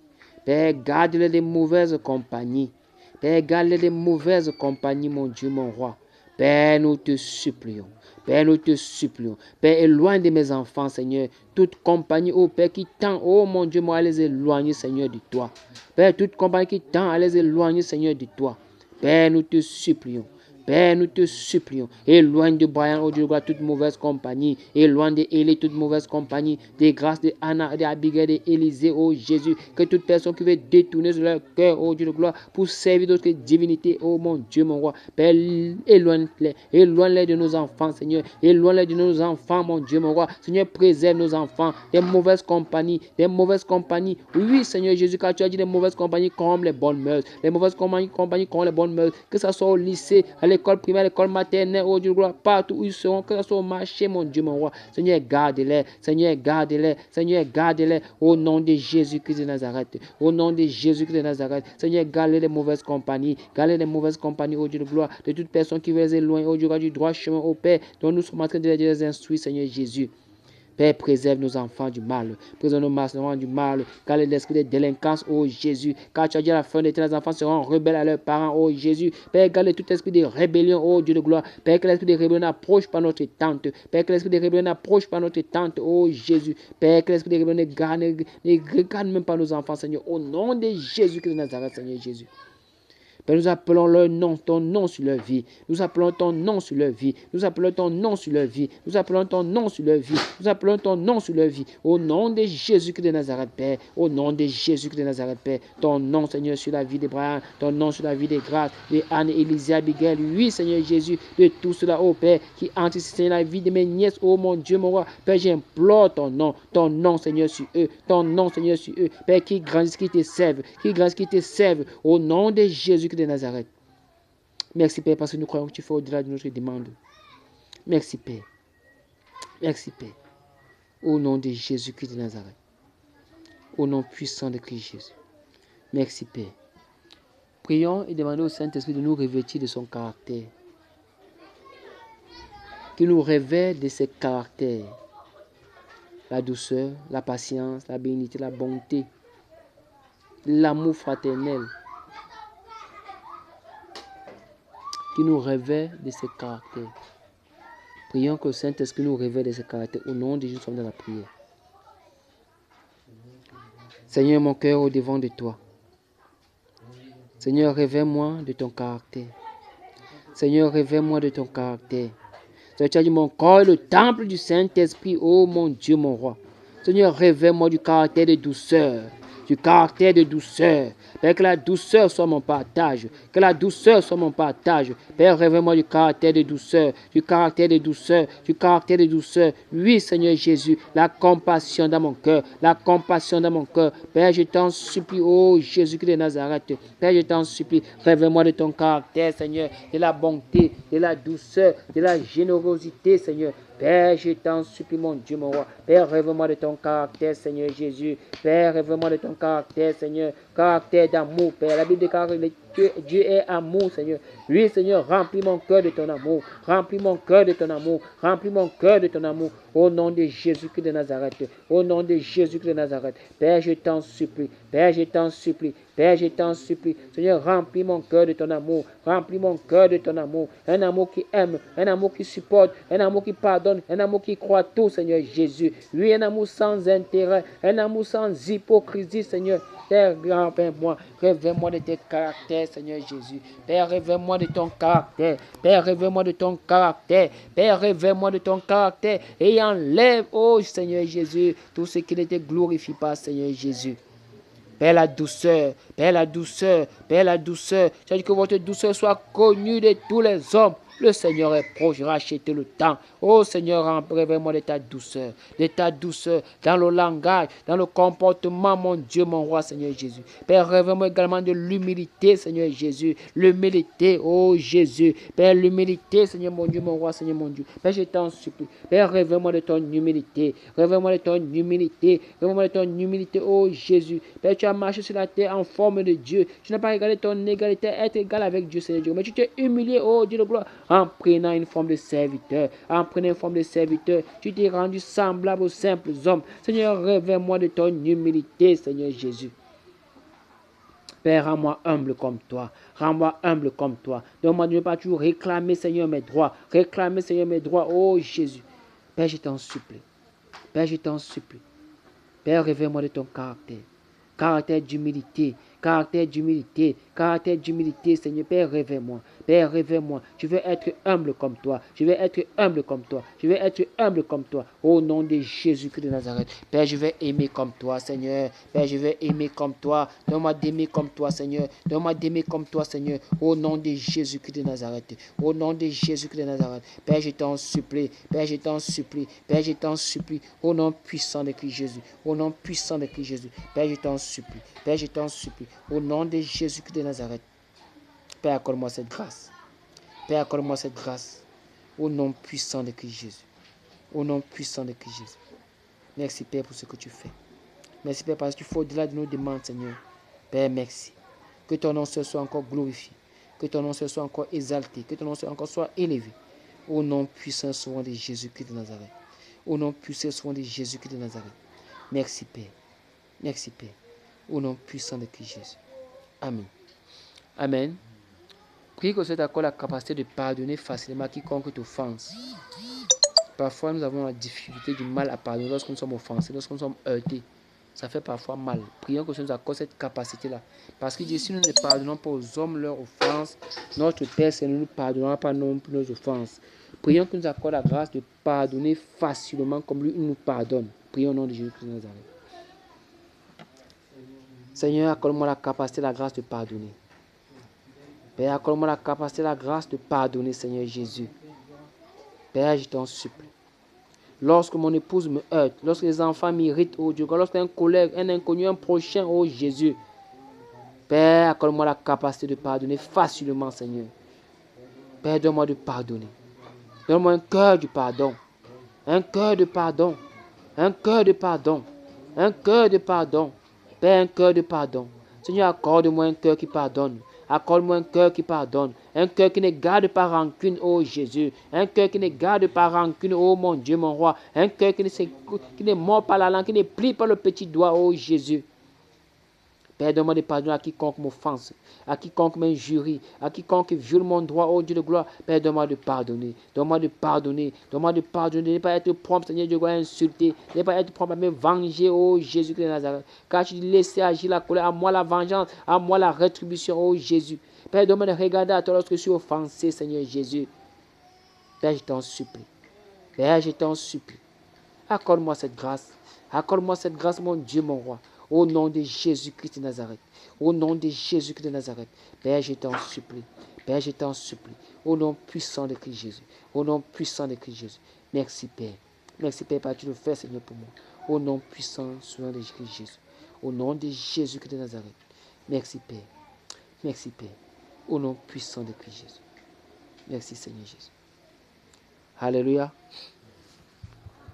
B: Père, garde-les des mauvaises compagnies. Père, garde-les des mauvaises compagnies, mon Dieu, mon roi. Père, nous te supplions. Père, nous te supplions. Père, éloigne de mes enfants, Seigneur, toute compagnie, oh Père, qui tend, oh mon Dieu, moi, à les éloigner, Seigneur, de toi. Père, toute compagnie qui tend à les éloigner, Seigneur, de toi. Père, nous te supplions. Père, nous te supplions. Éloigne de Brian, oh Dieu, toute mauvaise compagnie. Éloigne de Élie, toute mauvaise compagnie. Des grâces de Anna, d'Abigail, d'Élisée, oh Jésus. Que toute personne qui veut détourner leur cœur, oh Dieu de gloire, pour servir d'autres divinités, oh mon Dieu, mon roi. Père, éloigne-les. Éloigne-les de nos enfants, Seigneur. Éloigne-les de nos enfants, mon Dieu, mon roi. Seigneur, préserve nos enfants des mauvaises compagnies. Des mauvaises compagnies. Oui, Seigneur Jésus, car tu as dit des mauvaises compagnies comme les bonnes mœurs. Les mauvaises compagnies comme les bonnes mœurs. Que ce soit au lycée, à l'école primaire, à l'école maternelle, oh Dieu de gloire, partout où ils seront, que ce soit au marché, mon Dieu, mon roi. Seigneur, garde-les. Seigneur, garde-les. Seigneur, garde-les. Au nom de Jésus-Christ de Nazareth. Au nom de Jésus-Christ de Nazareth. Seigneur, garde-les des mauvaises compagnies. Garde-les des mauvaises compagnies, oh Dieu de gloire. De toute personne qui veut les éloigner, oh Dieu, du droit chemin, au Père, dont nous sommes en train de les instruire, Seigneur Jésus. Père, préserve nos enfants du mal. Préserve nos enfants du mal. Car l'esprit de délinquance, oh Jésus. Car tu as dit à la fin des temps, les enfants seront rebelles à leurs parents, oh Jésus. Père, garde tout esprit de rébellion, oh Dieu de gloire. Père, que l'esprit de rébellion n'approche pas notre tente. Père, que l'esprit de rébellion n'approche pas notre tente, oh Jésus. Père, que l'esprit de rébellion ne regarde même pas nos enfants, Seigneur. Au nom de Jésus-Christ de Nazareth, Seigneur Jésus. Père, nous appelons leur nom, ton nom sur leur vie. Nous appelons ton nom sur leur vie. Nous appelons ton nom sur leur vie. Nous appelons ton nom sur leur vie. Nous appelons ton nom sur leur vie. Au nom de Jésus-Christ de Nazareth, Père. Au nom de Jésus-Christ de Nazareth, Père. Ton nom, Seigneur, sur la vie d'Abraham. Ton nom sur la vie de Grâce, de Anne, Élisée, Abigail. Oui, Seigneur Jésus, de tout cela, oh Père, qui anticipe, Seigneur, la vie de mes nièces. Oh mon Dieu, mon roi. Père, j'implore ton nom, Seigneur, sur eux. Ton nom, Seigneur, sur eux. Père, qui grandissent, qui te servent. Qui grandissent, qui te servent. Au nom de Jésus de Nazareth. Merci Père parce que nous croyons que tu fais au-delà de notre demande. Merci Père. Merci Père. Au nom de Jésus-Christ de Nazareth. Au nom puissant de Christ Jésus. Merci Père. Prions et demandons au Saint-Esprit de nous revêtir de son caractère. Qu'il nous révèle de ses caractères. La douceur, la patience, la bénignité, la bonté, l'amour fraternel. Qui nous révèle de ses caractères. Prions que le Saint-Esprit nous révèle de ses caractères. Au nom de Jésus, nous sommes dans la prière. Seigneur, mon cœur au devant de toi. Seigneur, révèle-moi de ton caractère. Seigneur, révèle-moi de ton caractère. Seigneur, tu as dit mon corps est le temple du Saint-Esprit. Oh mon Dieu, mon roi. Seigneur, révèle-moi du caractère de douceur. Du caractère de douceur. Père, que la douceur soit mon partage. Que la douceur soit mon partage. Père, révèle-moi du caractère de douceur. Du caractère de douceur. Du caractère de douceur. Oui, Seigneur Jésus, la compassion dans mon cœur. La compassion dans mon cœur. Père, je t'en supplie, oh Jésus-Christ de Nazareth. Père, je t'en supplie, révèle-moi de ton caractère, Seigneur. De la bonté, de la douceur, de la générosité, Seigneur. Père, je t'en supplie, mon Dieu, mon roi. Père, révèle-moi de ton caractère, Seigneur Jésus. Père, révèle-moi de ton caractère, Seigneur. Caractère d'amour, Père. La Bible déclare que Dieu est amour, Seigneur. Oui, Seigneur, remplis mon cœur de ton amour. Remplis mon cœur de ton amour. Remplis mon cœur de ton amour. Au nom de Jésus-Christ de Nazareth. Au nom de Jésus-Christ de Nazareth. Père, je t'en supplie. Père, je t'en supplie. Père, je t'en supplie. Seigneur, remplis mon cœur de ton amour. Remplis mon cœur de ton amour. Un amour qui aime. Un amour qui supporte. Un amour qui pardonne. Un amour qui croit tout, Seigneur Jésus. Oui, un amour sans intérêt. Un amour sans hypocrisie, Seigneur. Père, révèle-moi. Révèle-moi de tes caractères, Seigneur Jésus. Père, révèle-moi de ton caractère. Père, révèle-moi de ton caractère. Père, révèle-moi de ton caractère. Et enlève, oh Seigneur Jésus, tout ce qui ne te glorifie pas, Seigneur Jésus. Père, la douceur, Père, la douceur, Père, la douceur. Je dis que votre douceur soit connue de tous les hommes. Le Seigneur est proche, rachetez le temps. Oh Seigneur, révèle-moi de ta douceur dans le langage, dans le comportement, mon Dieu, mon roi, Seigneur Jésus. Père, révèle-moi également de l'humilité, Seigneur Jésus. L'humilité, oh Jésus. Père, l'humilité, Seigneur, mon Dieu, mon roi, Seigneur, mon Dieu. Père, je t'en supplie. Père, révèle-moi de ton humilité. Révèle-moi de ton humilité. Révèle-moi de ton humilité, oh Jésus. Père, tu as marché sur la terre en forme de Dieu. Tu n'as pas regardé ton égalité, être égal avec Dieu, Seigneur Dieu. Mais tu t'es humilié, oh Dieu de gloire, en prenant une forme de serviteur. En prenant une forme de serviteur, tu t'es rendu semblable aux simples hommes. Seigneur, révèle-moi de ton humilité, Seigneur Jésus. Père, rends-moi humble comme toi. Rends-moi humble comme toi. Donne-moi de ne pas toujours réclamer, Seigneur, mes droits. Réclamer, Seigneur, mes droits. Oh Jésus. Père, je t'en supplie. Père, je t'en supplie. Père, révèle-moi de ton caractère. Caractère d'humilité. Caractère d'humilité. Caractère d'humilité, Seigneur. Père, révèle-moi. Père, révèle-moi. Je veux être humble comme toi. Je veux être humble comme toi. Je veux être humble comme toi. Au nom de Jésus-Christ de Nazareth. Père, je veux aimer comme toi, Seigneur. Père, je veux aimer comme toi. Donne-moi d'aimer comme toi, Seigneur. Donne-moi d'aimer comme toi, Seigneur. Au nom de Jésus-Christ de Nazareth. Au nom de Jésus-Christ de Nazareth. Père, je t'en supplie. Père, je t'en supplie. Père, je t'en supplie. Au nom puissant de Christ Jésus. Au nom puissant de Christ Jésus. Père, je t'en supplie. Père, je t'en supplie. Au nom de Jésus-Christ de Nazareth. Père, accorde-moi cette grâce. Père, accorde-moi cette grâce. Au nom puissant de Christ Jésus. Au nom puissant de Christ Jésus. Merci, Père, pour ce que tu fais. Merci, Père, parce que tu fais au-delà de nos demandes, Seigneur. Père, merci. Que ton nom soit encore glorifié. Que ton nom soit encore exalté. Que ton nom encore soit élevé. Au nom puissant souvent de Jésus-Christ de Nazareth. Au nom puissant de Jésus-Christ de Nazareth. Merci, Père. Merci, Père. Au nom puissant de Christ Jésus. Amen. Amen. Prie que cet accord a la capacité de pardonner facilement quiconque t'offense. Parfois, nous avons la difficulté, du mal à pardonner lorsque nous sommes offensés, lorsque nous sommes heurtés. Ça fait parfois mal. Prions que Dieu nous accorde cette capacité-là. Parce que si nous ne pardonnons pas aux hommes leurs offenses, notre Père, ne nous pardonnera pas non plus nos offenses. Prions que nous accorde la grâce de pardonner facilement comme lui nous pardonne. Prions au nom de Jésus-Christ de Nazareth. Seigneur, accorde-moi la capacité, la grâce de pardonner. Père, accorde-moi la capacité, la grâce de pardonner, Seigneur Jésus. Père, je t'en supplie. Lorsque mon épouse me heurte, lorsque les enfants m'irritent, oh Dieu, lorsqu'un collègue, un inconnu, un prochain, oh Jésus. Père, accorde-moi la capacité de pardonner facilement, Seigneur. Père, donne-moi de pardonner. Donne-moi un cœur de pardon. Un cœur de pardon. Un cœur de pardon. Un cœur de pardon. Père, un cœur de pardon. Seigneur, accorde-moi un cœur qui pardonne. Accorde-moi un cœur qui pardonne. Un cœur qui ne garde pas rancune, ô Jésus. Un cœur qui ne garde pas rancune, ô mon Dieu, mon roi. Un cœur qui ne mord pas la langue, qui ne plie pas le petit doigt, ô Jésus. Père, donne-moi de pardonner à quiconque m'offense, à quiconque m'injurie, à quiconque viole mon droit, ô Dieu de gloire. Père, donne-moi de pardonner. Donne-moi de pardonner. Donne-moi de pardonner. Ne pas être prompt, Seigneur Dieu, à insulter. Ne pas être prompt à me venger, ô Jésus-Christ de Nazareth. Car tu dis, laissez agir la colère. À moi la vengeance. À moi la rétribution, ô Jésus. Père, donne-moi de regarder à toi lorsque je suis offensé, Seigneur Jésus. Père, je t'en supplie. Père, je t'en supplie. Accorde-moi cette grâce. Accorde-moi cette grâce, mon Dieu, mon roi. Au nom de Jésus-Christ de Nazareth. Au nom de Jésus-Christ de Nazareth. Père, je t'en supplie. Père, je t'en supplie. Au nom puissant de Christ Jésus. Au nom puissant de Christ Jésus. Merci, Père. Merci, Père, parce que tu le fais, Seigneur, pour moi. Au nom puissant, souvent de Christ Jésus. Au nom de Jésus-Christ de Nazareth. Merci, Père. Merci, Père. Au nom puissant de Christ Jésus. Merci, Seigneur Jésus. Alléluia.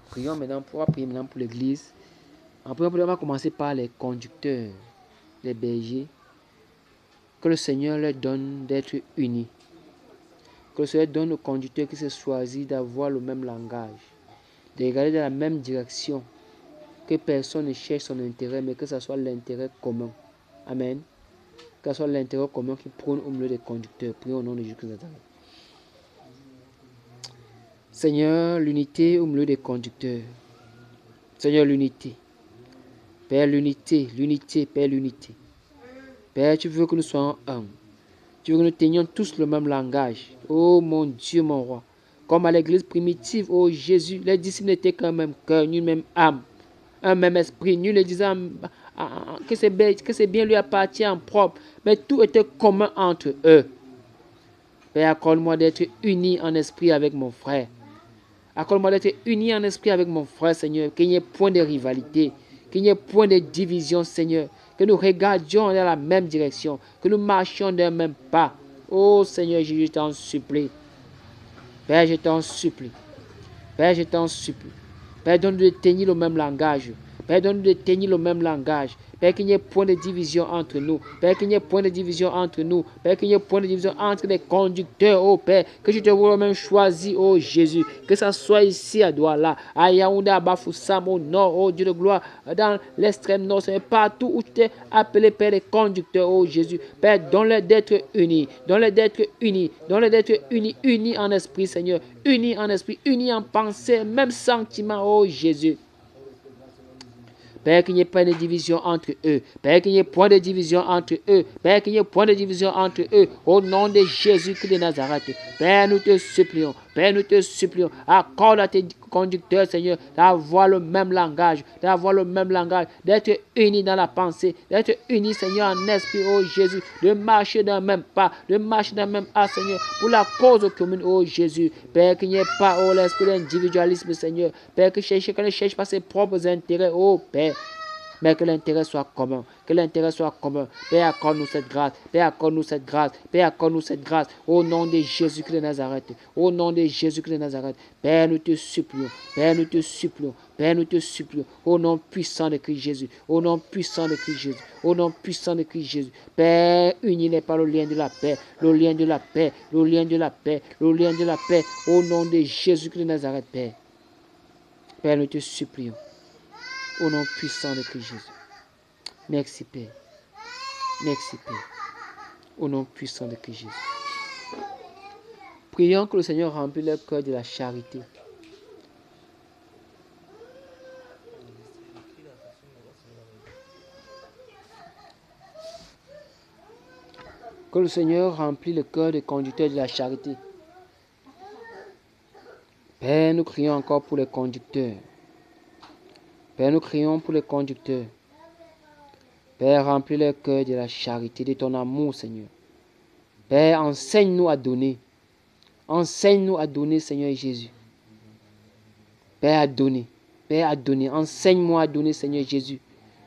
B: Prions maintenant pour l'Église. En premier lieu, on va commencer par les conducteurs, les bergers. Que le Seigneur leur donne d'être unis. Que le Seigneur donne aux conducteurs qui se choisissent d'avoir le même langage, de regarder dans la même direction. Que personne ne cherche son intérêt, mais que ce soit l'intérêt commun. Amen. Que ce soit l'intérêt commun qui prône au milieu des conducteurs. Prions au nom de Jésus-Christ. Seigneur, l'unité au milieu des conducteurs. Seigneur, l'unité. Père, l'unité, l'unité, Père, l'unité. Père, tu veux que nous soyons un. Tu veux que nous tenions tous le même langage. Oh mon Dieu, mon roi. Comme à l'église primitive, oh Jésus, les disciples n'étaient qu'un même cœur, une même âme, un même esprit. Nul ne disait que c'est bien lui appartient en propre, mais tout était commun entre eux. Père, accorde-moi d'être uni en esprit avec mon frère. Accorde-moi d'être uni en esprit avec mon frère, Seigneur, qu'il n'y ait point de rivalité, qu'il n'y ait point de division, Seigneur, que nous regardions dans la même direction, que nous marchions d'un même pas. Oh Seigneur Jésus, je t'en supplie. Père, je t'en supplie. Père, je t'en supplie. Père, donne-nous de tenir le même langage. Père, donne-nous de tenir le même langage. Père, qu'il n'y ait point de division entre nous. Père, qu'il n'y ait point de division entre nous. Père, qu'il n'y ait point de division entre les conducteurs, oh Père. Que je te vois même choisi, oh Jésus. Que ça soit ici à Douala, à Yaoundé, à Bafoussam, au nord, oh Dieu de gloire, dans l'extrême nord, c'est partout où tu t'es appelé, Père, les conducteurs, oh Jésus. Père, donne-les d'être unis. Donne-les d'être unis. Donne-les d'être unis, unis en esprit, Seigneur. Unis en esprit, unis en pensée, même sentiment, oh Jésus. Père, qu'il n'y ait pas de division entre eux. Père, qu'il n'y ait point de division entre eux. Père, qu'il n'y ait point de division entre eux. Au nom de Jésus-Christ de Nazareth. Père, nous te supplions. Père, nous te supplions. Accorde à tes conducteurs, Seigneur, d'avoir le même langage. D'avoir le même langage. D'être unis dans la pensée. D'être unis, Seigneur, en esprit, oh Jésus. De marcher dans le même pas. De marcher dans le même pas, Seigneur. Pour la cause commune, oh Jésus. Père, qu'il n'y ait pas, oh l'esprit d'individualisme, Seigneur. Père, que chacun ne cherche pas ses propres intérêts, oh Père. Mais que l'intérêt soit commun. Que l'intérêt soit commun. Père, accorde-nous cette grâce. Père, accorde-nous cette grâce. Père, accorde-nous cette grâce. Au nom de Jésus-Christ de Nazareth. Au nom de Jésus-Christ de Nazareth. Père, nous te supplions. Père, nous te supplions. Père, nous te supplions. Au nom puissant de Christ Jésus. Au nom puissant de Christ Jésus. Au nom puissant de Christ Jésus. Père, unis-les par le lien de la paix. Le lien de la paix. Le lien de la paix. Le lien de la paix. Au nom de Jésus-Christ de Nazareth, Père. Père, nous te supplions. Au nom puissant de Christ Jésus. Merci, Père. Merci, Père. Au nom puissant de Christ Jésus. Prions que le Seigneur remplisse leur cœur de la charité. Que le Seigneur remplisse le cœur des conducteurs de la charité. Père, nous crions encore pour les conducteurs. Père, nous crions pour les conducteurs. Père, remplis leur cœur de la charité, de ton amour, Seigneur. Père, enseigne-nous à donner. Enseigne-nous à donner, Seigneur Jésus. Père, à donner. Père, à donner. Enseigne-moi à donner, Seigneur Jésus.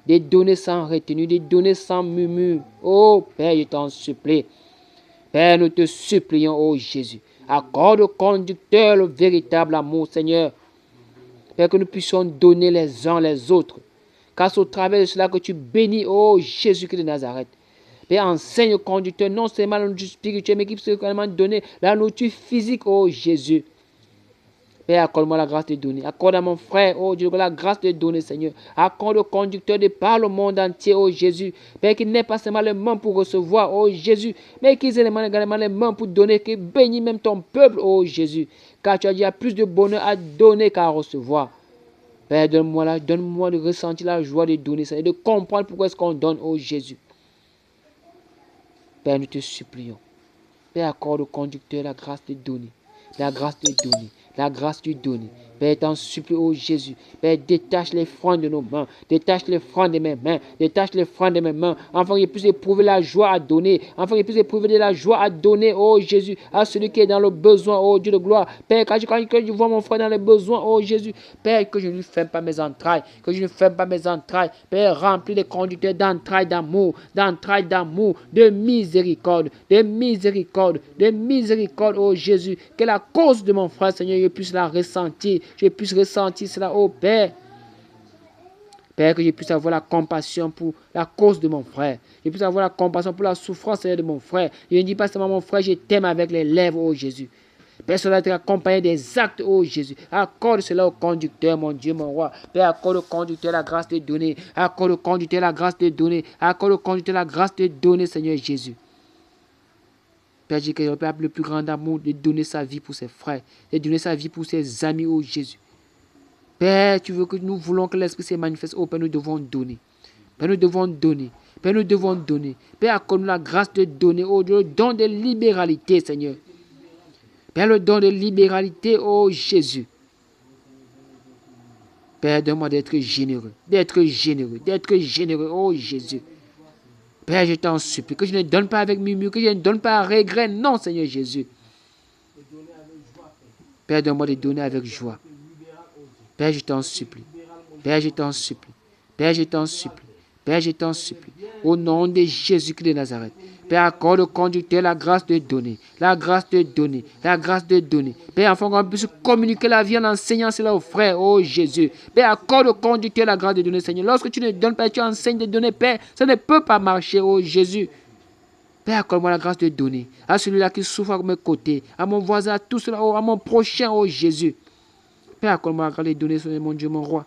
B: De donner sans retenue, de donner sans murmure. Oh, Père, je t'en supplie. Père, nous te supplions, oh Jésus. Accorde au conducteur le véritable amour, Seigneur. Père, que nous puissions donner les uns les autres. Car c'est au travers de cela que tu bénis, oh Jésus-Christ de Nazareth. Père, enseigne au conducteur non seulement la nourriture spirituelle, mais qui puisse également donner la nourriture physique, oh Jésus. Père, accorde-moi la grâce de donner. Accorde à mon frère, oh Dieu, la grâce de donner, Seigneur. Accorde au conducteur de par le monde entier, oh Jésus. Père, qu'il n'ait pas seulement les mains pour recevoir, oh Jésus, mais qu'ils aient également les mains pour donner, qu'il bénisse même ton peuple, oh Jésus. Car tu as dit, il y a plus de bonheur à donner qu'à recevoir. Père, donne-moi de ressentir la joie de donner, Seigneur, de comprendre pourquoi est-ce qu'on donne, oh Jésus. Père, nous te supplions. Père, accorde au conducteur la grâce de donner. La grâce de donner. La grâce de donner. Père, t'en supplie, oh Jésus. Père, détache les freins de nos mains. Détache les freins de mes mains. Détache les freins de mes mains. Enfin, qu'il puisse éprouver la joie à donner. Enfin, qu'il puisse éprouver de la joie à donner, oh Jésus, à celui qui est dans le besoin, oh Dieu de gloire. Père, quand je vois mon frère dans le besoin, oh Jésus, Père, que je ne lui ferme pas mes entrailles. Que je ne ferme pas mes entrailles. Père, remplis les conducteurs d'entrailles d'amour. D'entrailles d'amour. De miséricorde. De miséricorde. De miséricorde, oh Jésus. Que la cause de mon frère, Seigneur, je puisse la ressentir. Je puisse ressentir cela, oh Père. Père, que je puisse avoir la compassion pour la cause de mon frère. Je puisse avoir la compassion pour la souffrance, Seigneur, de mon frère. Je ne dis pas seulement mon frère, je t'aime avec les lèvres, oh Jésus. Père, cela doit être accompagné des actes, oh Jésus. Accorde cela au conducteur, mon Dieu, mon roi. Père, accorde au conducteur la grâce de donner. Accorde au conducteur la grâce de donner. Accorde au conducteur la grâce de donner, Seigneur Jésus. Père, je dis que le Père a le plus grand amour de donner sa vie pour ses frères, de donner sa vie pour ses amis, oh Jésus. Père, tu veux que nous voulons que l'Esprit se manifeste. Oh Père, nous devons donner. Père, nous devons donner. Père, nous devons donner. Père, accorde-nous la grâce de donner, oh Dieu, le don de libéralité, Seigneur. Père, le don de libéralité, oh Jésus. Père, donne-moi d'être généreux, d'être généreux, d'être généreux, oh Jésus. Père, je t'en supplie, que je ne donne pas avec murmure, que je ne donne pas à regret. Non, Seigneur Jésus. Père, donne-moi de donner avec joie. Père, je t'en supplie. Père, je t'en supplie. Père, je t'en supplie. Père, je t'en supplie. Au nom de Jésus-Christ de Nazareth. Père, accorde au conducteur la grâce de donner. La grâce de donner. La grâce de donner. Père, afin qu'on puisse communiquer la vie en enseignant cela aux frères. Oh Jésus. Père, accorde au conducteur la grâce de donner, Seigneur. Lorsque tu ne donnes pas, tu enseignes de donner, Père, ça ne peut pas marcher, oh Jésus. Père, accorde-moi la grâce de donner. À celui-là qui souffre à mes côtés. À mon voisin, à tout cela, à mon prochain, oh Jésus. Père, accorde-moi la grâce de donner, mon Dieu, mon roi.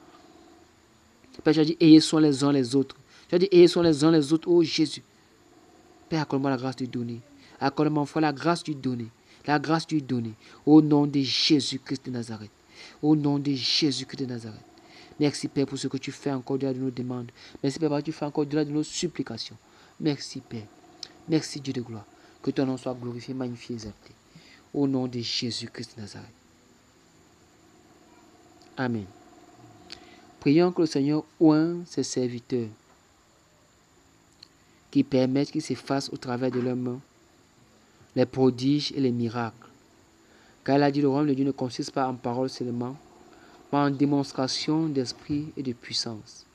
B: Père, j'ai dit, ayez soin les uns les autres. J'ai dit, ayez soin les uns les autres, oh Jésus. Père, accorde-moi la grâce de donner. Accorde-moi, mon frère, la grâce de donner. La grâce de donner. Au nom de Jésus-Christ de Nazareth. Au nom de Jésus-Christ de Nazareth. Merci, Père, pour ce que tu fais encore au-delà de nos demandes. Merci, Père, pour ce que tu fais encore au-delà de nos supplications. Merci, Père. Merci, Dieu de gloire. Que ton nom soit glorifié, magnifié, exalté. Au nom de Jésus-Christ de Nazareth. Amen. Prions que le Seigneur oigne ses serviteurs, qui permettent qu'ils s'effacent au travers de leurs mains les prodiges et les miracles. Car il a dit, le royaume de Dieu ne consiste pas en paroles seulement, mais en démonstration d'esprit et de puissance.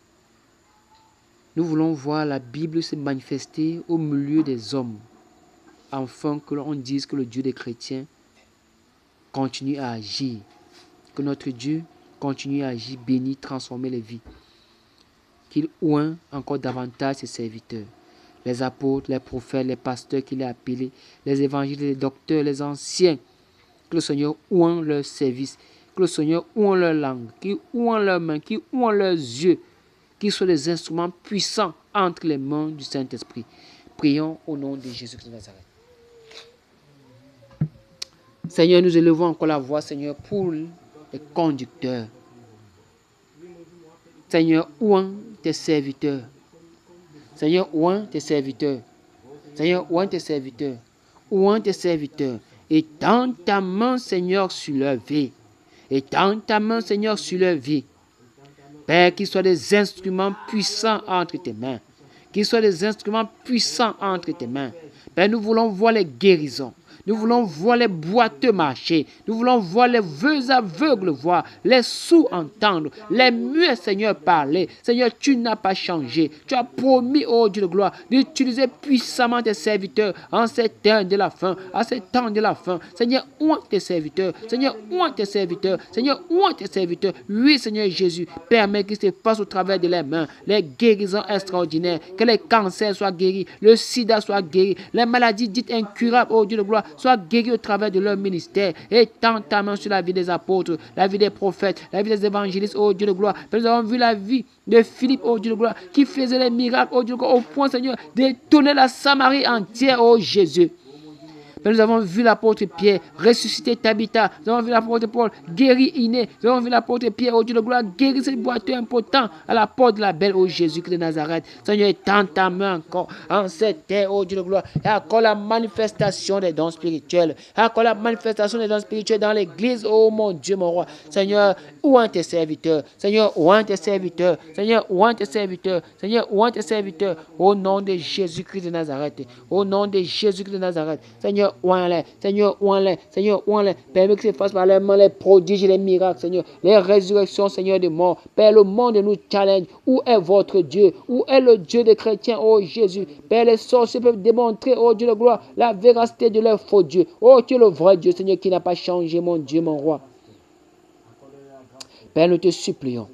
B: Nous voulons voir la Bible se manifester au milieu des hommes, afin que l'on dise que le Dieu des chrétiens continue à agir, que notre Dieu continue à agir, bénir, transformer les vies, qu'il oigne encore davantage ses serviteurs, les apôtres, les prophètes, les pasteurs qu'il a appelés, les évangiles, les docteurs, les anciens, que le Seigneur oigne leur service, Que le Seigneur ouvre leur langue, qu'il ouvre leurs mains, qu'il ouvre leurs yeux, qu'ils soient des instruments puissants entre les mains du Saint-Esprit. Prions au nom de Jésus-Christ de Nazareth. Seigneur, nous élevons encore la voix, Seigneur, pour les conducteurs. Seigneur, ouvre tes serviteurs. Seigneur, ouvre tes serviteurs. Seigneur, ouvre tes serviteurs. Ouvre tes serviteurs. Étends ta main, Seigneur, sur leur vie. Étends ta main, Seigneur, sur leur vie. Père, qu'ils soient des instruments puissants entre tes mains. Qu'ils soient des instruments puissants entre tes mains. Père, nous voulons voir les guérisons. Nous voulons voir les boiteux marcher. Nous voulons voir les aveugles voir, les sourds entendre, les muets, Seigneur, parler. Seigneur, tu n'as pas changé. Tu as promis, oh Dieu de gloire, d'utiliser puissamment tes serviteurs en ces temps de la fin, à ces temps de la fin. Seigneur, ouvre tes serviteurs. Seigneur, ouvre tes serviteurs. Seigneur, ouvre tes serviteurs. Oui, Seigneur Jésus, permets qu'il se fasse au travers de leurs mains les guérisons extraordinaires, que les cancers soient guéris, le sida soit guéri, les maladies dites incurables, oh Dieu de gloire, soient guéris au travers de leur ministère. Étends ta main sur la vie des apôtres, la vie des prophètes, la vie des évangélistes, oh Dieu de gloire. Nous avons vu la vie de Philippe, oh Dieu de gloire, qui faisait les miracles, oh Dieu de gloire, au point, Seigneur, d'étonner la Samarie entière, oh Jésus. Nous avons vu l'apôtre Pierre ressusciter Tabitha. Nous avons vu l'apôtre Paul guérir Iné. Nous avons vu l'apôtre Pierre, oh Dieu de gloire, guérir ces boiteux impotents à la porte de la belle, oh Jésus-Christ de Nazareth. Seigneur, étends ta main encore en cette terre, oh Dieu de gloire. Et encore la manifestation des dons spirituels. Encore la manifestation des dons spirituels dans l'église, oh mon Dieu, mon roi. Seigneur, ouvre tes serviteurs. Seigneur, ouvre tes serviteurs. Seigneur, ouvre tes serviteurs. Seigneur, ouvre tes serviteurs. Au nom de Jésus-Christ de Nazareth. Au nom de Jésus-Christ de Nazareth. Seigneur, ouin-les, Seigneur, ouin-les, Seigneur, ouin-les. Permets que se fasse par les mains les prodiges et les miracles, Seigneur. Les résurrections, Seigneur, de mort. Père, le monde nous challenge. Où est votre Dieu? Où est le Dieu des chrétiens, oh Jésus? Père, les sorciers peuvent démontrer, oh Dieu de gloire, la véracité de leur faux Dieu. Oh, tu es le vrai Dieu, Seigneur, qui n'a pas changé, mon Dieu, mon roi. Père, nous te supplions.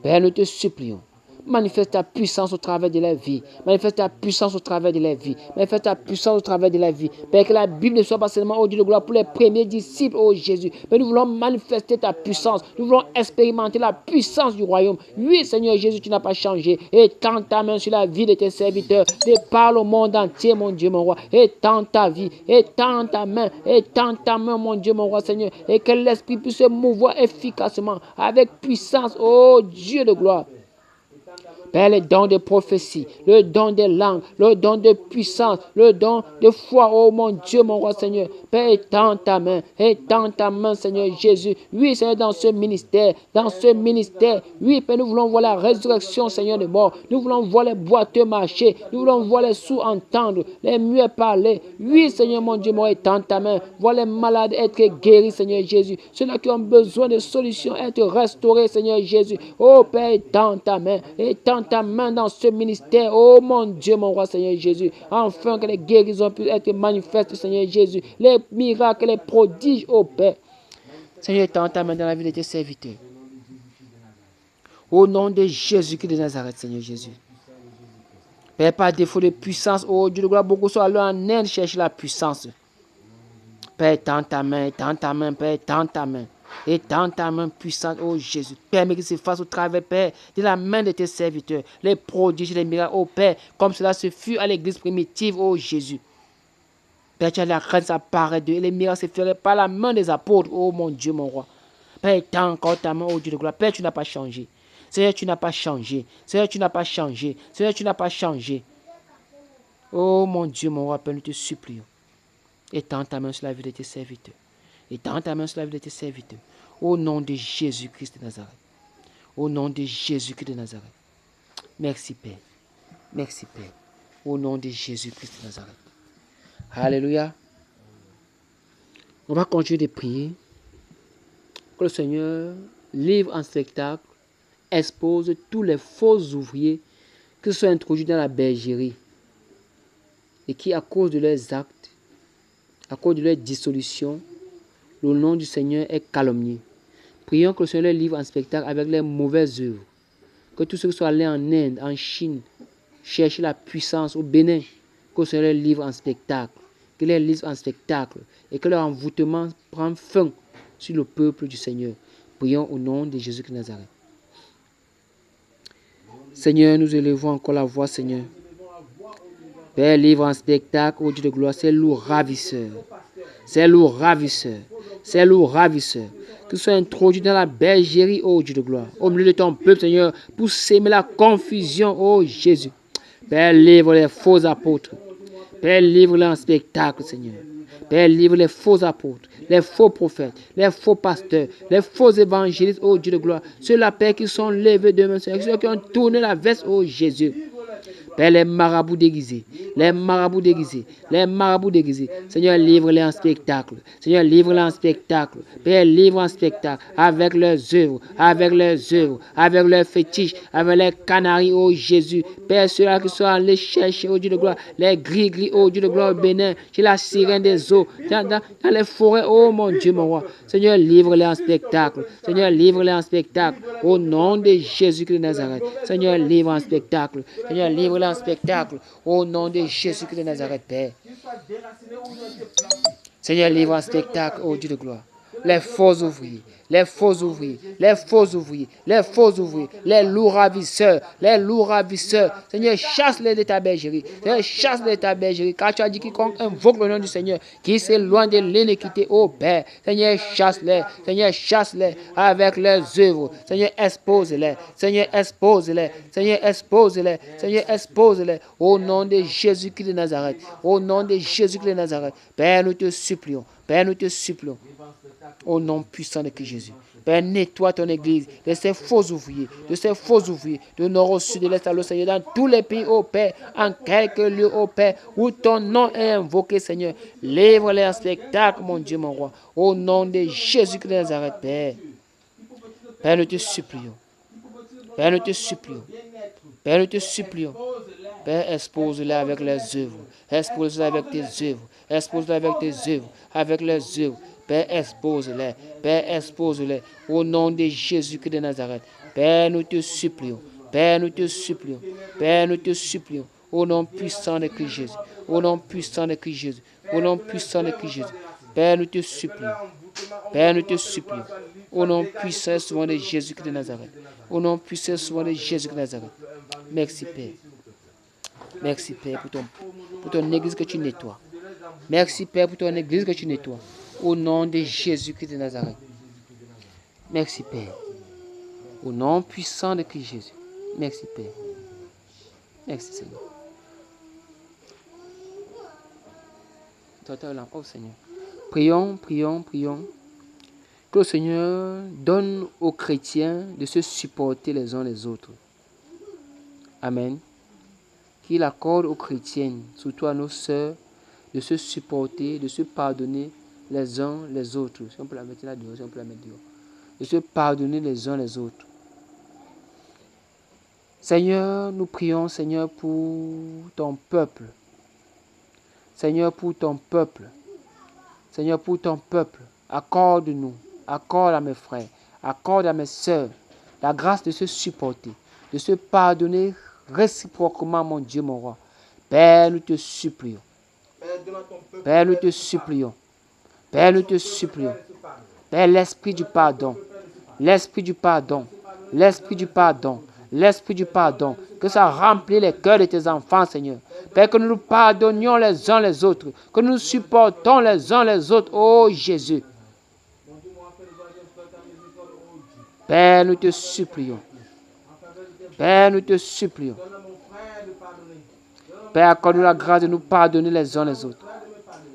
B: Père, nous te supplions. Manifeste ta puissance au travers de la vie. Manifeste ta puissance au travers de la vie. Manifeste ta puissance au travers de la vie. Père, que la Bible ne soit pas seulement, oh Dieu de gloire, pour les premiers disciples, oh Jésus. Mais nous voulons manifester ta puissance. Nous voulons expérimenter la puissance du royaume. Oui, Seigneur Jésus, tu n'as pas changé. Étends ta main sur la vie de tes serviteurs. Parle au monde entier, mon Dieu, mon roi. Étends ta vie. Étends ta main. Étends ta main, mon Dieu, mon roi, Seigneur. Et que l'Esprit puisse se mouvoir efficacement, avec puissance, oh Dieu de gloire. Père, le don de prophétie, le don de langue, le don de puissance, le don de foi, oh mon Dieu, mon roi Seigneur. Père, étends ta main, Seigneur Jésus. Oui, Seigneur, dans ce ministère, oui, Père, nous voulons voir la résurrection, Seigneur, de mort. Nous voulons voir les boiteux marcher, nous voulons voir les sourds entendre, les muets parler. Oui, Seigneur, mon Dieu, mon étends ta main. Voir les malades être guéris, Seigneur Jésus. Ceux-là qui ont besoin de solutions être restaurés, Seigneur Jésus. Oh, Père, étends ta main dans ce ministère, oh mon Dieu, mon roi, Seigneur Jésus, afin que les guérisons puissent être manifestes, Seigneur Jésus, les miracles, les prodiges, oh Père. Seigneur, étends ta main dans la vie de tes serviteurs. Au nom de Jésus-Christ de Nazareth, Seigneur Jésus. Père, par défaut de puissance, oh Dieu de gloire, beaucoup sont allés en Inde chercher la puissance. Père, étends ta main, Père, étends ta main. Étends ta main puissante, oh Jésus. Permets qu'il se fasse au travers, Père, de la main de tes serviteurs, les prodiges, les miracles, oh Père, comme cela se fut à l'église primitive, oh Jésus. Père, tu as la crainte, ça paraît d'eux, et les miracles se feraient par la main des apôtres, oh mon Dieu, mon roi. Père, étends encore ta main, oh Dieu de gloire. Père, tu n'as pas changé. Seigneur, tu n'as pas changé. Seigneur, tu n'as pas changé. Seigneur, tu n'as pas changé. Oh mon Dieu, mon roi, Père, nous te supplions. Étends ta main sur la vie de tes serviteurs. Étends ta main sur la vie de tes serviteurs. Au nom de Jésus-Christ de Nazareth. Au nom de Jésus-Christ de Nazareth. Merci, Père. Merci, Père. Au nom de Jésus-Christ de Nazareth. Alléluia. On va continuer de prier. Que le Seigneur livre en spectacle, expose tous les faux ouvriers qui sont introduits dans la bergerie et qui, à cause de leurs actes, à cause de leur dissolution, le nom du Seigneur est calomnié. Prions que le Seigneur livre en spectacle avec les mauvaises œuvres. Que tous ceux qui sont allés en Inde, en Chine, chercher la puissance au Bénin, que le Seigneur livre en spectacle. Que les livre en spectacle et que leur envoûtement prenne fin sur le peuple du Seigneur. Prions au nom de Jésus-Christ de Nazareth. Seigneur, nous élevons encore la voix, Seigneur. Père, livre en spectacle, ô Dieu de gloire, ces loups ravisseurs. Ces loups ravisseurs. Ces loups ravisseurs. Qu'ils soient introduits dans la bergerie, ô Dieu de gloire. Au milieu de ton peuple, Seigneur, pour s'aimer la confusion, ô Jésus. Père, livre les faux apôtres. Père, livre-les en spectacle, Seigneur. Père, livre les faux apôtres, les faux prophètes, les faux pasteurs, les faux évangélistes, ô Dieu de gloire. Ceux-là, Père, qui sont levés demain, Seigneur, ceux qui ont tourné la veste, ô Jésus. Père, les marabouts déguisés, les marabouts déguisés, les marabouts déguisés. Seigneur, livre-les en spectacle. Seigneur, livre-les en spectacle. Père, livre en spectacle avec leurs œuvres, avec leurs œuvres, avec leurs fétiches, avec les canaries, ô Jésus. Père, ceux-là qui sont allés chercher, ô Dieu de gloire, les gris-gris, ô Dieu de gloire, bénin, chez la sirène des eaux, dans les forêts, ô mon Dieu, mon roi. Seigneur, livre-les en spectacle. Seigneur, livre-les en spectacle. Au nom de Jésus-Christ de Nazareth. Seigneur, livre en spectacle. Seigneur, livre-les en spectacle. Au nom de Jésus-Christ de Nazareth, Père. Seigneur, livre en spectacle, ô Dieu de gloire. Les faux ouvriers, les faux ouvriers, les faux ouvriers, les faux ouvriers, les loups ravisseurs, les loups ravisseurs. Seigneur, chasse-les de ta bergerie. Seigneur, chasse-les de ta bergerie. Car tu as dit quiconque invoque le nom du Seigneur, qui s'éloigne de l'iniquité, ô Père. Seigneur, chasse-les. Seigneur, chasse-les avec leurs œuvres. Seigneur, expose-les. Seigneur, expose-les. Seigneur, expose-les. Seigneur, expose-les. Au nom de Jésus-Christ de Nazareth. Au nom de Jésus-Christ de Nazareth. Père, nous te supplions. Père, nous te supplions. Au nom puissant de Christ Jésus. Père, nettoie ton église de ces faux ouvriers, de nord au sud, de l'est à l'ouest, Seigneur, dans tous les pays, ô Père, en quelques lieux, ô Père, où ton nom est invoqué, Seigneur. Livre-les en spectacle, mon Dieu, mon roi. Au nom de Jésus-Christ de Nazareth, Père. Père, nous te supplions. Père, nous te supplions. Père, nous te supplions. Père, expose-les avec leurs œuvres. Expose-les avec tes œuvres. Expose-les avec tes œuvres. Avec leurs œuvres. Père, expose-les. Père, expose-les. Au nom de Jésus-Christ de Nazareth. Père, nous te supplions. Père, nous te supplions. Père, nous te supplions. Au nom puissant de Christ Jésus. Au nom puissant de Christ Jésus. Au nom puissant de Christ Jésus. Père, nous te supplions. Père, nous te supplions. Au nom puissant souvent de Jésus-Christ de Nazareth. Au nom puissant souvent de Jésus-Christ de Nazareth. Merci, Père. Merci, Père, pour ton église que tu nettoies. Merci, Père, pour ton église que tu nettoies. Au nom de Jésus-Christ de Nazareth. Merci, Père. Au nom puissant de Christ Jésus. Merci, Père. Merci, Seigneur. Oh, Seigneur. Prions, prions, prions. Que le Seigneur donne aux chrétiens de se supporter les uns les autres. Amen. Qu'il accorde aux chrétiennes, surtout à nos sœurs, de se supporter, de se pardonner les uns les autres. Si on peut la mettre là dehors, si on peut la mettre dehors. De se pardonner les uns les autres. Seigneur, nous prions, Seigneur, pour ton peuple. Seigneur, pour ton peuple. Seigneur, pour ton peuple. Accorde-nous, accorde à mes frères, accorde à mes sœurs la grâce de se supporter, de se pardonner réciproquement, mon Dieu, mon roi. Père, nous te supplions. Père, nous te supplions. Père, nous te supplions. Père, l'esprit du pardon, l'esprit du pardon, l'esprit du pardon, l'esprit du pardon, que ça remplit les cœurs de tes enfants, Seigneur. Père, que nous nous pardonnions les uns les autres, que nous nous supportons les uns les autres, ô Jésus. Père, nous te supplions. Père, nous te supplions. Père, accorde-nous la grâce de nous pardonner les uns les autres.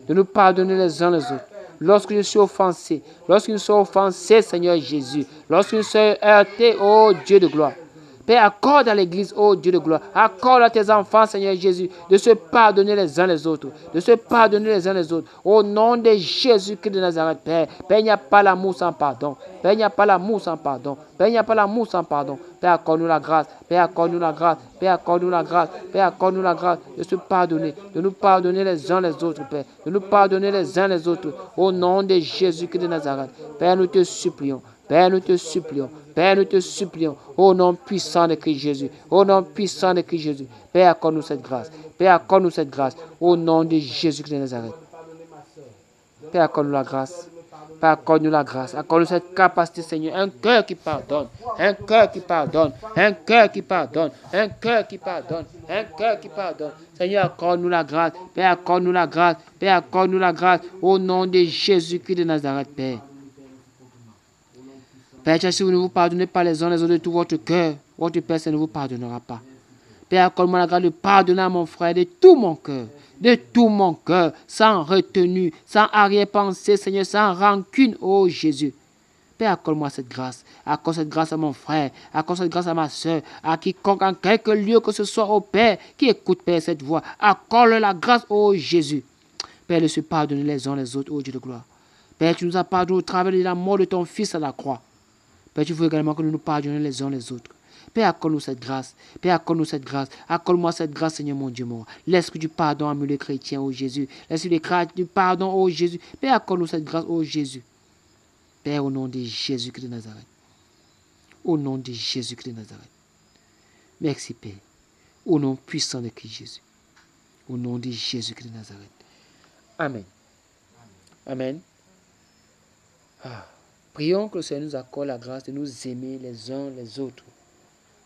B: De nous pardonner les uns les autres. Lorsque je suis offensé, lorsque nous sommes offensés, Seigneur Jésus, lorsque nous sommes heurtés, ô Dieu de gloire. Père, accorde à l'Église, ô Dieu de gloire, accorde à tes enfants, Seigneur Jésus, de se pardonner les uns les autres, de se pardonner les uns les autres, au nom de Jésus-Christ de Nazareth, Père. Père, il n'y a pas l'amour sans pardon. Père, il n'y a pas l'amour sans pardon. Père, il n'y a pas l'amour sans pardon. Père, accorde-nous la grâce. Père, accorde-nous la grâce. Père, accorde-nous la grâce. Père, accorde-nous la grâce de se pardonner, de nous pardonner les uns les autres, Père, de nous pardonner les uns les autres, au nom de Jésus-Christ de Nazareth. Père, nous te supplions. Père, nous te supplions. Père, nous te supplions. Au nom puissant de Christ Jésus. Au nom puissant de Christ Jésus. Père, accorde-nous cette grâce. Père, accorde-nous cette grâce. Au nom de Jésus-Christ de Nazareth. Père, accorde-nous la grâce Père, accorde-nous la grâce, accorde-nous cette capacité, Seigneur, un cœur qui pardonne, un cœur qui pardonne, un cœur qui pardonne, un cœur qui pardonne, un cœur qui pardonne. Seigneur, accorde-nous la grâce, Père, accorde-nous la grâce, Père, accorde-nous la grâce, au nom de Jésus-Christ de Nazareth, Père. Père, si vous ne vous pardonnez pas les uns les autres de tout votre cœur, votre Père, ça ne vous pardonnera pas. Père, accorde-moi la grâce de pardonner à mon frère de tout mon cœur, sans retenue, sans arrière-pensée, Seigneur, sans rancune, oh Jésus. Père, accorde-moi cette grâce. Accorde cette grâce à mon frère, accorde cette grâce à ma soeur, à quiconque, en quelque lieu que ce soit, au Père, qui écoute, Père, cette voix. Accorde la grâce, oh Jésus. Père, de se pardonner les uns les autres, oh Dieu de gloire. Père, tu nous as pardonné au travers de la mort de ton Fils à la croix. Père, tu veux également que nous nous pardonnions les uns les autres. Père, accorde-nous cette grâce. Père, accorde-nous cette grâce. Accorde-moi cette grâce, Seigneur mon Dieu mort. L'esprit du pardon amener les chrétiens, ô Jésus. L'esprit du pardon, ô Jésus. Père, accorde-nous cette grâce, ô Jésus. Père, au nom de Jésus-Christ de Nazareth. Au nom de Jésus-Christ de Nazareth. Merci, Père. Au nom puissant de Christ Jésus. Au nom de Jésus-Christ de Nazareth. Amen. Amen. Prions que le Seigneur nous accorde la grâce de nous aimer les uns les autres.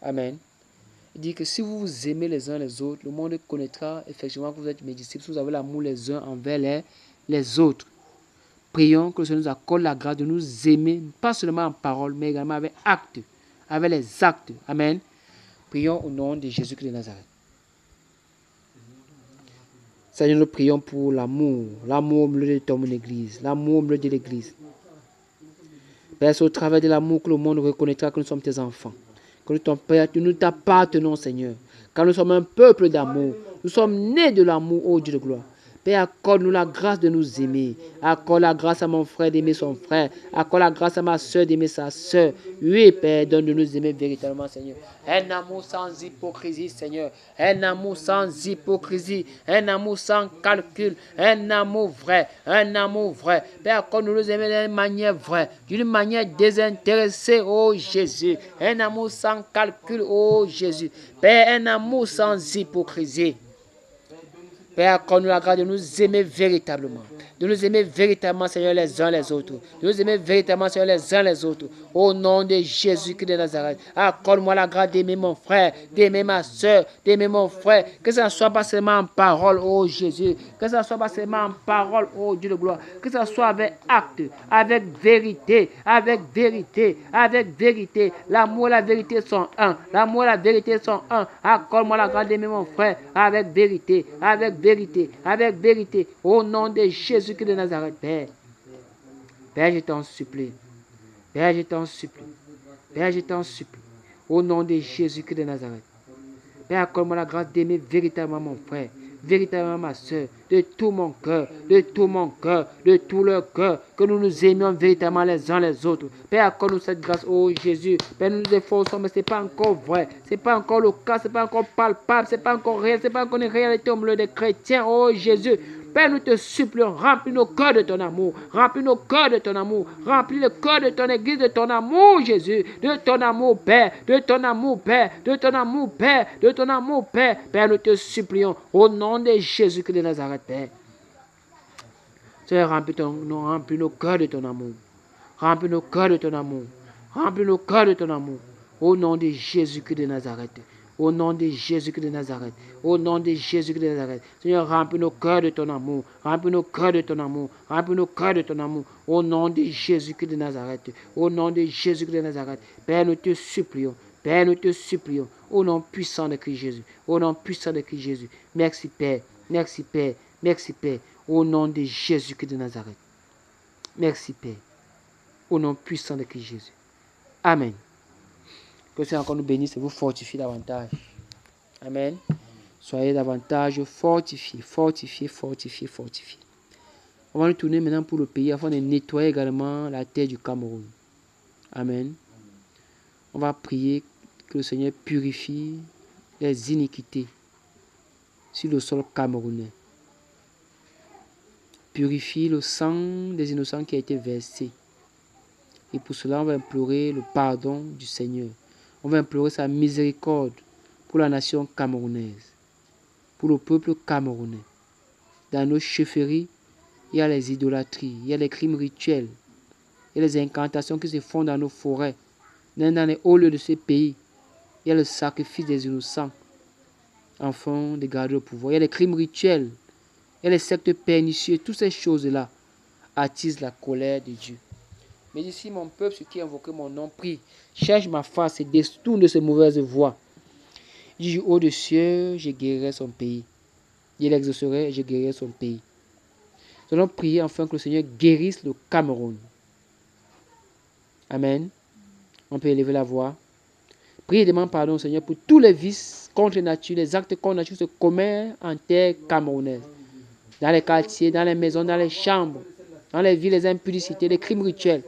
B: Amen. Il dit que si vous vous aimez les uns les autres, le monde connaîtra effectivement que vous êtes mes disciples, si vous avez l'amour les uns envers les autres. Prions que le Seigneur nous accorde la grâce de nous aimer, pas seulement en parole, mais également avec actes, avec les actes. Amen. Prions au nom de Jésus-Christ de Nazareth. Seigneur, nous prions pour l'amour au milieu de ton Église, l'amour au milieu de l'Église. Père, c'est au travers de l'amour que le monde reconnaîtra que nous sommes tes enfants. Que nous, ton Père, nous t'appartenons, Seigneur. Car nous sommes un peuple d'amour. Nous sommes nés de l'amour, ô Dieu de gloire. Père, accorde-nous la grâce de nous aimer. Accorde la grâce à mon frère d'aimer son frère. Accorde la grâce à ma soeur d'aimer sa soeur. Oui, Père, donne de nous aimer véritablement, Seigneur. Un amour sans hypocrisie, Seigneur. Un amour sans hypocrisie. Un amour sans calcul. Un amour vrai. Un amour vrai. Père, accorde-nous nous aimer d'une manière vraie. D'une manière désintéressée, ô Jésus. Un amour sans calcul, ô Jésus. Père, un amour sans hypocrisie. Père, accorde-nous la grâce de nous aimer véritablement. De nous aimer véritablement, Seigneur, les uns les autres. De nous aimer véritablement, Seigneur, les uns les autres. Au nom de Jésus-Christ de Nazareth. Accorde-moi la grâce d'aimer mon frère, d'aimer ma soeur, d'aimer mon frère. Que ça ne soit pas seulement en parole, ô Jésus. Que ça ne soit pas seulement en parole, ô Dieu de gloire. Que ça soit avec acte, avec vérité, avec vérité, avec vérité. L'amour et la vérité sont un. L'amour et la vérité sont un. Accorde-moi la grâce d'aimer mon frère avec vérité, avec vérité, avec vérité. Au nom de Jésus-Christ de Nazareth, Père. Père, je t'en supplie. Père, je t'en supplie. Père, je t'en supplie. Au nom de Jésus-Christ de Nazareth. Père, accorde-moi la grâce d'aimer véritablement mon frère, véritablement ma soeur, de tout mon cœur, de tout mon cœur, de tout leur cœur, que nous nous aimions véritablement les uns les autres. Père, accorde-nous cette grâce, oh Jésus. Père, nous nous efforçons, mais ce n'est pas encore vrai, ce n'est pas encore le cas, ce n'est pas encore palpable, ce n'est pas encore réel, ce n'est pas encore une réalité au milieu des chrétiens, oh Jésus. Père, nous te supplions, remplis nos cœurs de ton amour, remplis nos cœurs de ton amour, remplis le cœur de ton Église de ton amour, Jésus, de ton amour, Père, de ton amour, Père, de ton amour, Père, de ton amour, Père. Père, nous te supplions, au nom de Jésus-Christ de Nazareth, Père. Seigneur, remplis nos cœurs de ton amour, remplis nos cœurs de ton amour, remplis nos cœurs de ton amour, au nom de Jésus-Christ de Nazareth. Au nom de Jésus-Christ de Nazareth. Au nom de Jésus-Christ de Nazareth. Seigneur, remplis nos cœurs de ton amour. Remplis nos cœurs de ton amour. Remplis nos cœurs de ton amour. Au nom de Jésus-Christ de Nazareth. Au nom de Jésus-Christ de Nazareth. Père, nous te supplions. Père, nous te supplions. Au nom puissant de Christ Jésus. Au nom puissant de Christ Jésus. Merci, Père. Merci, Père. Merci, Père. Au nom de Jésus-Christ de Nazareth. Merci, Père. Au nom puissant de Christ Jésus. Amen. Que le Seigneur encore nous bénisse et vous fortifie davantage. Amen. Soyez davantage fortifiés, fortifiés, fortifiés, fortifiés. On va nous tourner maintenant pour le pays afin de nettoyer également la terre du Cameroun. Amen. On va prier que le Seigneur purifie les iniquités sur le sol camerounais. Purifie le sang des innocents qui a été versé. Et pour cela, on va implorer le pardon du Seigneur. On va implorer sa miséricorde pour la nation camerounaise, pour le peuple camerounais. Dans nos chefferies, il y a les idolâtries, il y a les crimes rituels, Il y a les incantations qui se font dans nos forêts, dans les hauts lieux de ce pays. Il y a le sacrifice des innocents, afin de garder le pouvoir. Il y a les crimes rituels, il y a les sectes pernicieux. Toutes ces choses-là attisent la colère de Dieu. Mais ici, mon peuple, ceux qui invoquent mon nom, prie, cherche ma face et détourne de ces mauvaises voies. Il dit, haut de cieux, je guérirai son pays. Il exaucerait et je guérirai son pays. Nous allons prier enfin que le Seigneur guérisse le Cameroun. Amen. On peut élever la voix. Prie et demande pardon au Seigneur pour tous les vices contre nature, les actes contre nature se commettent en terre camerounaise. Dans les quartiers, dans les maisons, dans les chambres, dans les villes, les impudicités, les crimes rituels.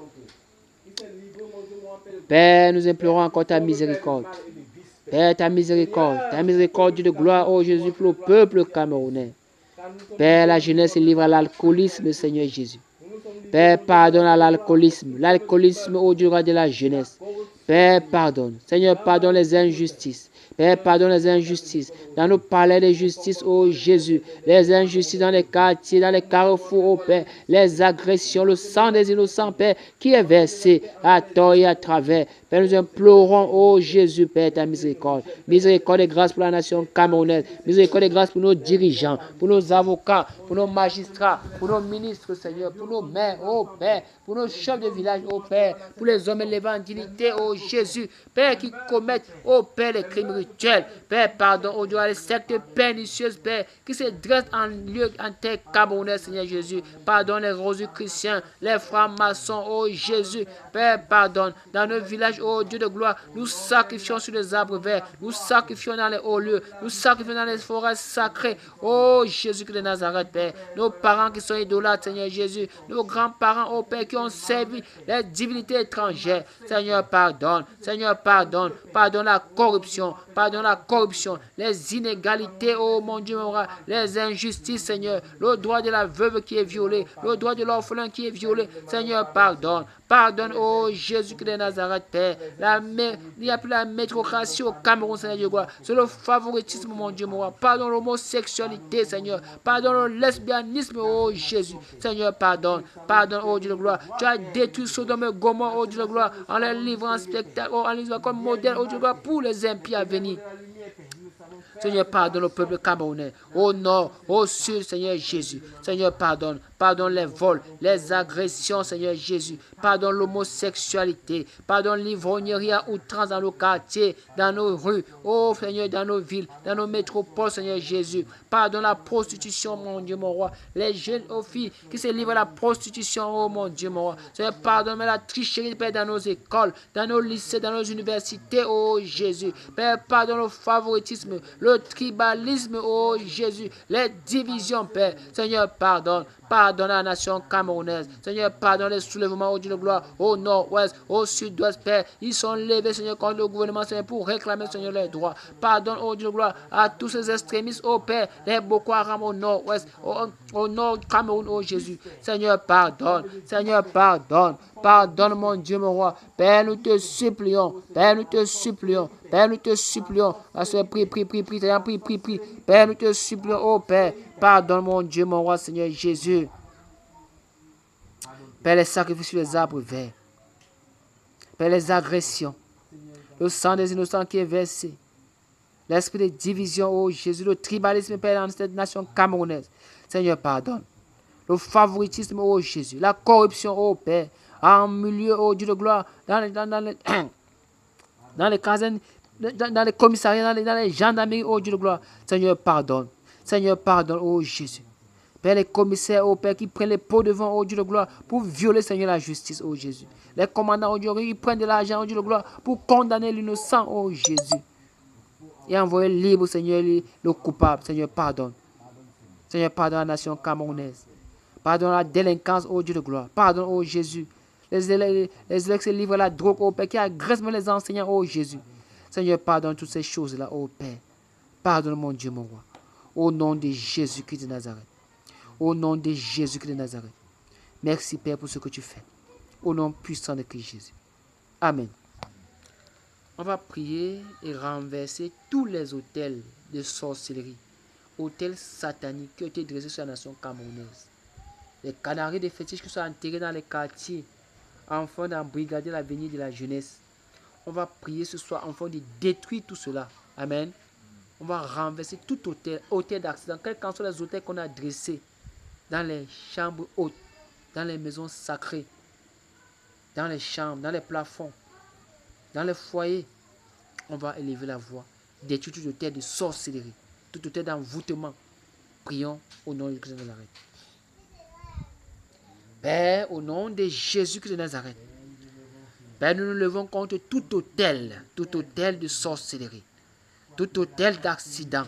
B: Père, nous implorons encore ta miséricorde. Père, ta miséricorde de gloire, ô Jésus, pour le peuple camerounais. Père, la jeunesse est libre à l'alcoolisme, Seigneur Jésus. Père, pardonne à l'alcoolisme. L'alcoolisme au Dieu de la jeunesse. Père, pardonne. Seigneur, pardonne les injustices. Père, pardonne les injustices. Dans nos palais de justice, ô Jésus. Les injustices dans les quartiers, dans les carrefours, ô Père. Les agressions, le sang des innocents, Père, qui est versé à tort et à travers. Père, nous implorons, ô Jésus, Père, ta miséricorde. Miséricorde et grâce pour la nation camerounaise. Miséricorde et grâce pour nos dirigeants, pour nos avocats, pour nos magistrats, pour nos ministres, Seigneur, pour nos maires, ô Père, pour nos chefs de village, ô Père, pour les hommes élevés en dignité, ô Jésus, Père, qui commettent, ô Père, les crimes rituels. Père, pardon, ô Dieu, les sectes pernicieuses, Père, qui se dressent en lieu, en terre camerounaise, Seigneur Jésus. Pardonne les rosicruciens, les francs-maçons, ô Jésus. Père, pardonne. Dans nos villages, ô Dieu de gloire, nous sacrifions sur les arbres verts, nous sacrifions dans les hauts lieux, nous sacrifions dans les forêts sacrées. Ô Jésus-Christ de Nazareth, Père. Nos parents qui sont idolâtres, Seigneur Jésus. Nos grands-parents, ô Père, qui ont servi les divinités étrangères. Seigneur, pardonne. Seigneur, pardonne. Pardonne la corruption. Pardonne la corruption. Les inégalités, ô mon Dieu, les injustices, Seigneur. Le droit de la veuve qui est violé. Le droit de l'orphelin qui est violé. Seigneur, pardonne. Pardonne, ô Jésus-Christ de Nazareth, Père. Il n'y a plus la métrocratie au Cameroun, Seigneur Dieu. C'est le favoritisme, mon Dieu, mon roi. Pardonne l'homosexualité, Seigneur. Pardonne le lesbianisme, ô Jésus. Seigneur, pardonne. Pardonne, ô Dieu de gloire. Tu as détruit Sodome et Gomorrhe, ô Dieu de gloire, en les livrant en spectacle, en les livrant comme modèle, ô Dieu de gloire, pour les impies à venir. Seigneur, pardonne le peuple camerounais. Au nord, au sud, Seigneur Jésus. Seigneur, pardonne. Pardonne les vols, les agressions, Seigneur Jésus. Pardonne l'homosexualité. Pardonne l'ivrognerie à outrance dans nos quartiers, dans nos rues. Oh Seigneur, dans nos villes, dans nos métropoles, Seigneur Jésus. Pardonne la prostitution, mon Dieu, mon roi. Les jeunes filles qui se livrent à la prostitution, oh mon Dieu, mon roi. Seigneur, pardonne la tricherie, Père, dans nos écoles, dans nos lycées, dans nos universités, oh Jésus. Père, pardonne le favoritisme, le tribalisme, oh Jésus. Les divisions, Père. Seigneur, pardonne. Pardonne la nation camerounaise. Seigneur, pardonne les soulèvements au Dieu de gloire, au nord-ouest, au sud-ouest, Père. Ils sont levés, Seigneur, contre le gouvernement, Seigneur, pour réclamer, Seigneur, leurs droits. Pardonne au Dieu de gloire à tous ces extrémistes, au Père, les Boko Haram au nord-ouest, au nord du Cameroun, oh Jésus. Seigneur, pardonne. Seigneur, pardonne. Pardonne, mon Dieu, mon roi. Père, nous te supplions. Père, nous te supplions. Père, nous te supplions. Prie. Seigneur, prie. Père, nous te supplions, oh Père. Pardonne, mon Dieu, mon roi, Seigneur Jésus. Père, les sacrifices sur les arbres verts. Père, les agressions. Le sang des innocents qui est versé. L'esprit de division, oh Jésus. Le tribalisme, Père, dans cette nation camerounaise. Seigneur, pardonne. Le favoritisme, oh Jésus. La corruption, oh Père. En milieu, oh Dieu de gloire. Dans les casernes, dans les commissariats, dans les gendarmeries, oh Dieu de gloire. Seigneur, pardonne. Seigneur, pardonne, oh Jésus. Père, les commissaires, oh Père, qui prennent les pots devant, oh Dieu de gloire, pour violer, Seigneur, la justice, oh Jésus. Les commandants, oh Dieu, qui prennent de l'argent, oh Dieu de gloire, pour condamner l'innocent, oh Jésus. Et envoyer libre, Seigneur, le coupable. Seigneur, pardonne. Seigneur, pardonne la nation camerounaise. Pardonne la délinquance, oh Dieu de gloire. Pardonne, oh Jésus. Les élèves se livrent à la drogue, oh Père, qui agressent les enseignants, oh Jésus. Seigneur, pardonne toutes ces choses-là, oh Père. Pardonne, mon Dieu, mon roi. Au nom de Jésus-Christ de Nazareth. Au nom de Jésus-Christ de Nazareth. Merci, Père, pour ce que tu fais. Au nom puissant de Christ Jésus. Amen. On va prier et renverser tous les autels de sorcellerie, autels sataniques qui ont été dressés sur la nation camerounaise. Les canaries de fétiches qui sont enterrés dans les quartiers,
C: afin d'embrigader l'avenir de la jeunesse. On va prier ce soir afin de détruire tout cela. Amen. On va renverser tout hôtel d'accident, quels qu'en soient les hôtels qu'on a dressés dans les chambres hautes, dans les maisons sacrées, dans les chambres, dans les plafonds, dans les foyers. On va élever la voix, détruire tout hôtel de sorcellerie, tout hôtel d'envoûtement. Prions au nom de Christ de Nazareth. Père, au nom de Jésus-Christ de Nazareth, Père, nous nous levons contre tout hôtel de sorcellerie, tout hôtel d'accident,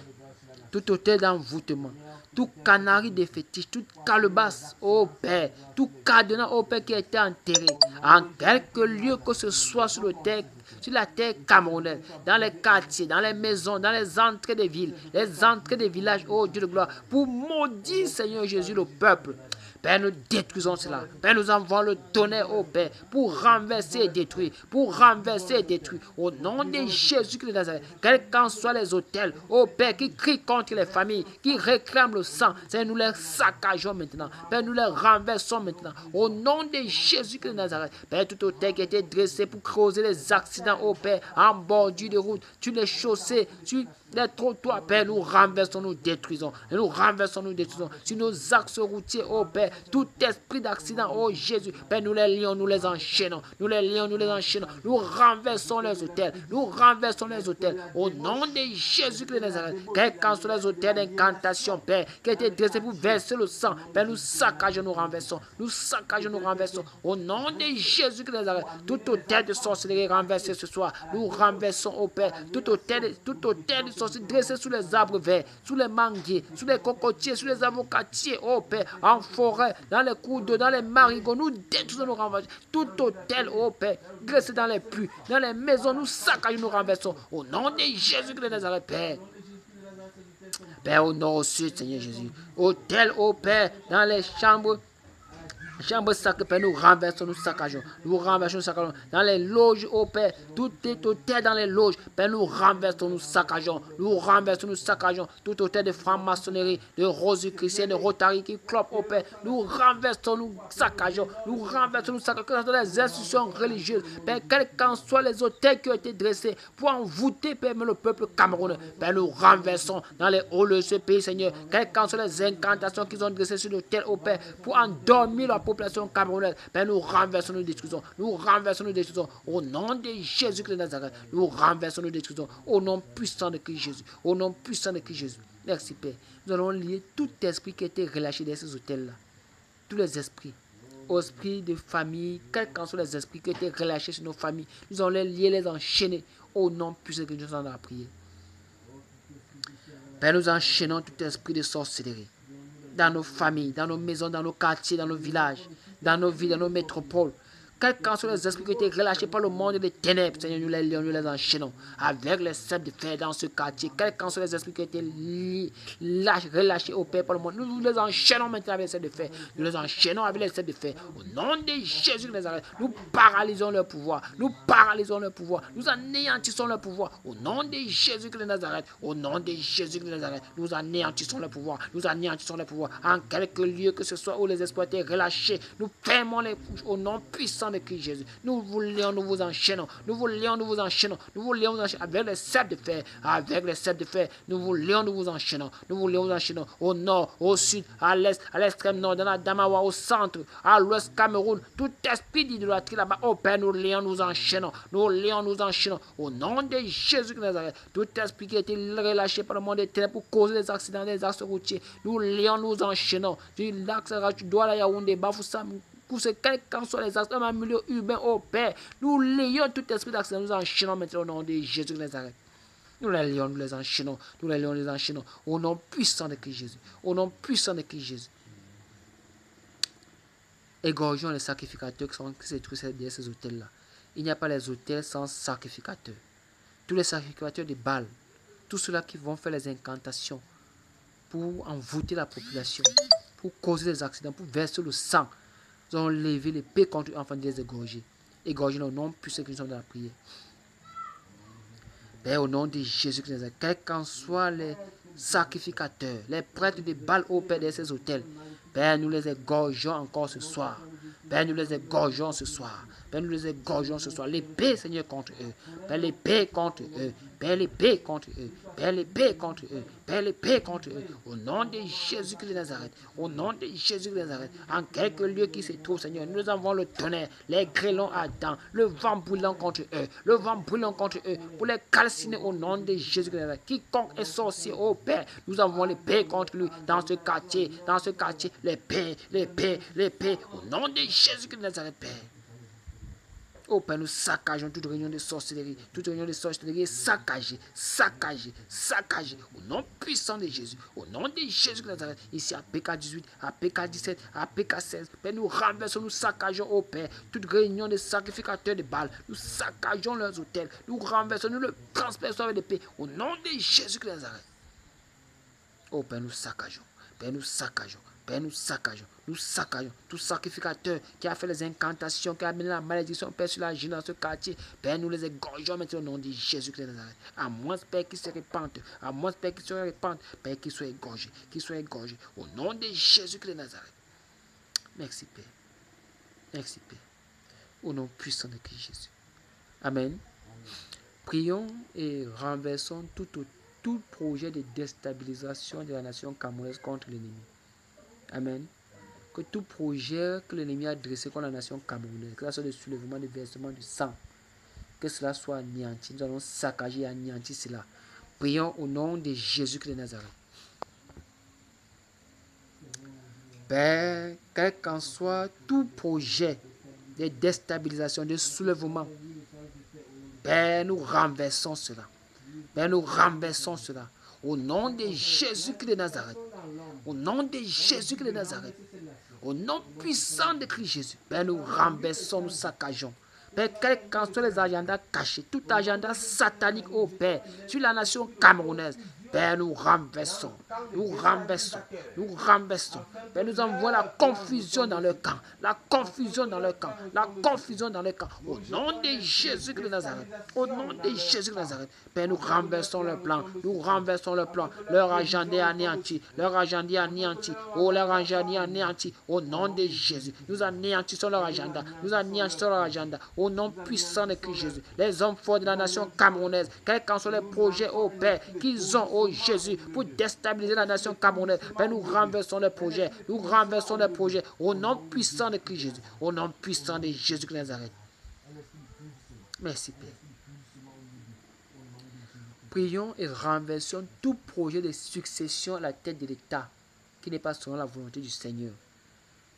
C: tout hôtel d'envoûtement, tout canari de fétiche, toute calebasse, ô Père, tout cadenas, ô Père, qui a été enterré en quelque lieu que ce soit sur la terre camerounaise, dans les quartiers, dans les maisons, dans les entrées des villes, les entrées des villages, ô Dieu de gloire, pour maudire, Seigneur Jésus, le peuple. Père, nous détruisons cela. Père, nous envoyons le tonnerre au Père pour renverser et détruire. Pour renverser et détruire. Au nom de Jésus-Christ de Nazareth, quels qu'en soient les hôtels, ô Père, qui crient contre les familles, qui réclament le sang, Seigneur, nous les saccageons maintenant. Père, nous les renversons maintenant. Au nom de Jésus-Christ de Nazareth, Père, tout hôtel qui a été dressé pour causer les accidents, ô Père, en bordure de route, sur les chaussées, sur les trottoirs, Père, nous renversons, nous détruisons. Et nous renversons, nous détruisons. Sur nos axes routiers, ô Père, tout esprit d'accident, ô Jésus, Père, nous les lions, nous les enchaînons. Nous les lions, nous les enchaînons. Nous renversons les hôtels. Nous renversons les hôtels. Au nom de Jésus-Christ de Nazareth, quels qu'en soient les hôtels d'incantation, Père, qui a été dressés pour verser le sang, Père, nous saccageons, nous renversons. Nous saccageons, nous renversons. Au nom de Jésus-Christ de Nazareth, tout hôtel de sorcellerie renversé ce soir, nous renversons, ô Père, tout hôtel de sorcellerie dressé sous les arbres verts, sous les manguiers, sous les cocotiers, sous les avocatiers, ô Père, en forêt, dans les cours d'eau, dans les marigots, nous détruisons, nous renversons. Tout hôtel, ô Père, dressé dans les puits, dans les maisons, nous saccageons, nous renversons. Au nom de Jésus de Nazareth, Père. Père, au nord, au sud, Seigneur Jésus. Hôtel, ô Père, dans les chambres sacrées, Père, nous renversons, nous saccageons. Nous renversons, nous saccageons. Dans les loges, ô Père, tout est hôtel dans les loges. Père, nous renversons, nous saccageons. Nous renversons, nous saccageons. Tout hôtel de franc-maçonnerie, de Rosicruciens, de Rotary qui clopent, ô Père. Nous renversons, nous saccageons. Nous renversons, nous saccageons. Que ce soit les institutions religieuses, Père, quels qu'en soient les hôtels qui ont été dressés pour envoûter, Père, le peuple camerounais. Père, nous renversons dans les hauts de ce pays, Seigneur. Quelles qu'en soient les incantations qu'ils ont dressées sur l'hôtel, ô Père, pour endormir la population camerounaise. Père, nous renversons, nous détruisons. Nous renversons, nous détruisons. Au nom de Jésus de Nazareth, nous renversons, nous détruisons. Au nom puissant de Christ Jésus. Au nom puissant de Christ Jésus. Merci, Père. Nous allons lier tout esprit qui a été relâché dans ces hôtels-là. Tous les esprits. Esprits de famille, quels qu'en soient les esprits qui ont été relâchés sur nos familles. Nous allons les lier, les enchaîner. Au nom puissant de Christ Jésus, nous allons prier. Père, nous enchaînons tout esprit de sorcellerie. Dans nos familles, dans nos maisons, dans nos quartiers, dans nos villages, dans nos villes, dans nos métropoles. Quels qu'en soient les esprits qui ont été relâchés par le monde des ténèbres, Seigneur, nous les lions, nous les enchaînons avec les sceptres de fer dans ce quartier. Quels qu'en soient les esprits qui ont été relâchés au Père par le monde, nous les enchaînons maintenant avec les sceptres de fer. Nous les enchaînons avec les sceptres de fer. Au nom de Jésus de Nazareth, nous paralysons leur pouvoir. Nous paralysons leur pouvoir. Nous anéantissons leur pouvoir. Au nom de Jésus de Nazareth, au nom de Jésus de Nazareth, nous anéantissons leur pouvoir. Nous anéantissons leur pouvoir. En quelque lieu que ce soit où les esprits ont été relâchés, nous fermons les bouches au nom puissant de Christ Jésus. Nous vous lions, nous vous enchaînons. Nous vous lions, nous vous enchaînons. Nous vous lions, nous enchaînons avec les sceptres de fer. Avec les sceptres de fer. Nous vous lions, nous vous enchaînons. Nous vous lions, nous enchaînons. Au nord, au sud, à l'est, à l'extrême nord, dans la Damawa, au centre, à l'ouest Cameroun. Tout esprit d'idolâtrie là-bas. Au Père, nous lions, nous enchaînons. Nous lions, nous enchaînons. Au nom de Jésus de Nazareth. Tout esprit qui a été relâché par le monde des ténèbres pour causer des accidents, des axes routiers. Nous lions, nous enchaînons. Du lac Saratu, Douala, Yaoundé, Bafoussam. Pour ce quel qu'en soit les accidents dans le milieu urbain, au Père, nous lions tout esprit d'accident, nous enchaînons maintenant au nom de Jésus de Nazareth. Nous les lions, nous les enchaînons, nous les lions, nous les enchaînons, au nom puissant de Christ Jésus, au nom puissant de Christ Jésus. Égorgeons les sacrificateurs qui se trouvent derrière ces hôtels-là. Il n'y a pas les hôtels sans sacrificateurs. Tous les sacrificateurs de Baal, tous ceux-là qui vont faire les incantations pour envoûter la population, pour causer des accidents, pour verser le sang. Nous allons lever l'épée contre eux afin de les égorger. Égorger au nom puissant que nous sommes dans la prière. Père, au nom de Jésus-Christ, quels qu'en soient les sacrificateurs, les prêtres de Baal au Père de ces hôtels, Père, nous les égorgeons encore ce soir. Père, nous les égorgeons ce soir. Père, nous les égorgeons ce soir. L'épée, Seigneur, contre eux. Père, l'épée contre eux. Père, l'épée contre eux. Père, l'épée contre eux. Père, l'épée contre eux. Au nom de Jésus-Christ de Nazareth. Au nom de Jésus-Christ de Nazareth. En quelque lieu qui se trouve, Seigneur, nous avons le tonnerre, les grêlons ardents, le vent brûlant contre eux. Le vent brûlant contre eux. Pour les calciner au nom de Jésus-Christ de Nazareth. Quiconque est sorcier, oh Père, nous avons l'épée contre lui. Dans ce quartier, l'épée, l'épée, l'épée. Au nom de Jésus-Christ de Nazareth, Père. Oh Père, nous saccageons toute réunion de sorcellerie. Toute réunion de sorcellerie est saccagée, saccagée, saccagée. Au nom puissant de Jésus. Au nom de Jésus de Nazareth. Ici à PK18, à PK17, à PK16. Père, nous renversons, nous saccageons, oh Père, toute réunion de sacrificateurs de Baal. Nous saccageons leurs hôtels. Nous renversons, nous le transperçons avec l'épée. Au nom de Jésus de Nazareth. Oh Père, nous saccageons. Père, nous saccageons. Père, nous saccageons. Nous saccageons. Tout sacrificateur qui a fait les incantations, qui a amené la malédiction, Père, sur la jeune dans ce quartier. Père, nous les égorgeons maintenant au nom de Jésus-Christ de Nazareth. À moins, Père, qu'ils se répandent. À moins, Père, qu'ils se répandent. Père, qu'ils soient égorgés. Qu'ils soient égorgés. Au nom de Jésus-Christ de Nazareth. Merci, Père. Merci, Père. Au nom puissant de Christ Jésus. Amen. Prions et renversons tout projet de déstabilisation de la nation camerounaise contre l'ennemi. Amen. Que tout projet que l'ennemi a dressé contre la nation camerounaise, que ce soit le soulèvement, le versement du sang, que cela soit anéanti. Nous allons saccager et anéantir cela. Prions au nom de Jésus-Christ de Nazareth. Père, quel qu'en soit tout projet de déstabilisation, de soulèvement, Père, nous renversons cela. Père, nous renversons cela. Au nom de Jésus-Christ de Nazareth. Au nom de Jésus-Christ de Nazareth. Au nom puissant de Christ Jésus. Père, nous renversons, nous saccageons. Père, quels qu'en soient les agendas cachés, tout agenda satanique, oh Père, sur la nation camerounaise, Père, nous renversons, nous renversons, nous renversons. Père, nous envoie la confusion dans le camp, la confusion dans le camp, la confusion dans le camp. Au nom de Jésus de Nazareth, au nom de Jésus de Nazareth, Père, nous renversons le plan, nous renversons le plan. Leur agenda est anéanti, leur agenda est anéanti, oh, leur agenda est anéanti. Au nom de Jésus, nous anéantissons leur agenda, nous anéantissons leur agenda. Au nom puissant de Christ Jésus, les hommes forts de la nation camerounaise, quels qu'en soient les projets, oh Père, qu'ils ont, oh Jésus, pour déstabiliser la nation camerounaise, Père, nous renversons les projets, nous renversons les projets, au nom puissant de Christ Jésus, au nom puissant de Jésus de Nazareth. Merci Père. Prions et renversons tout projet de succession à la tête de l'État qui n'est pas selon la volonté du Seigneur.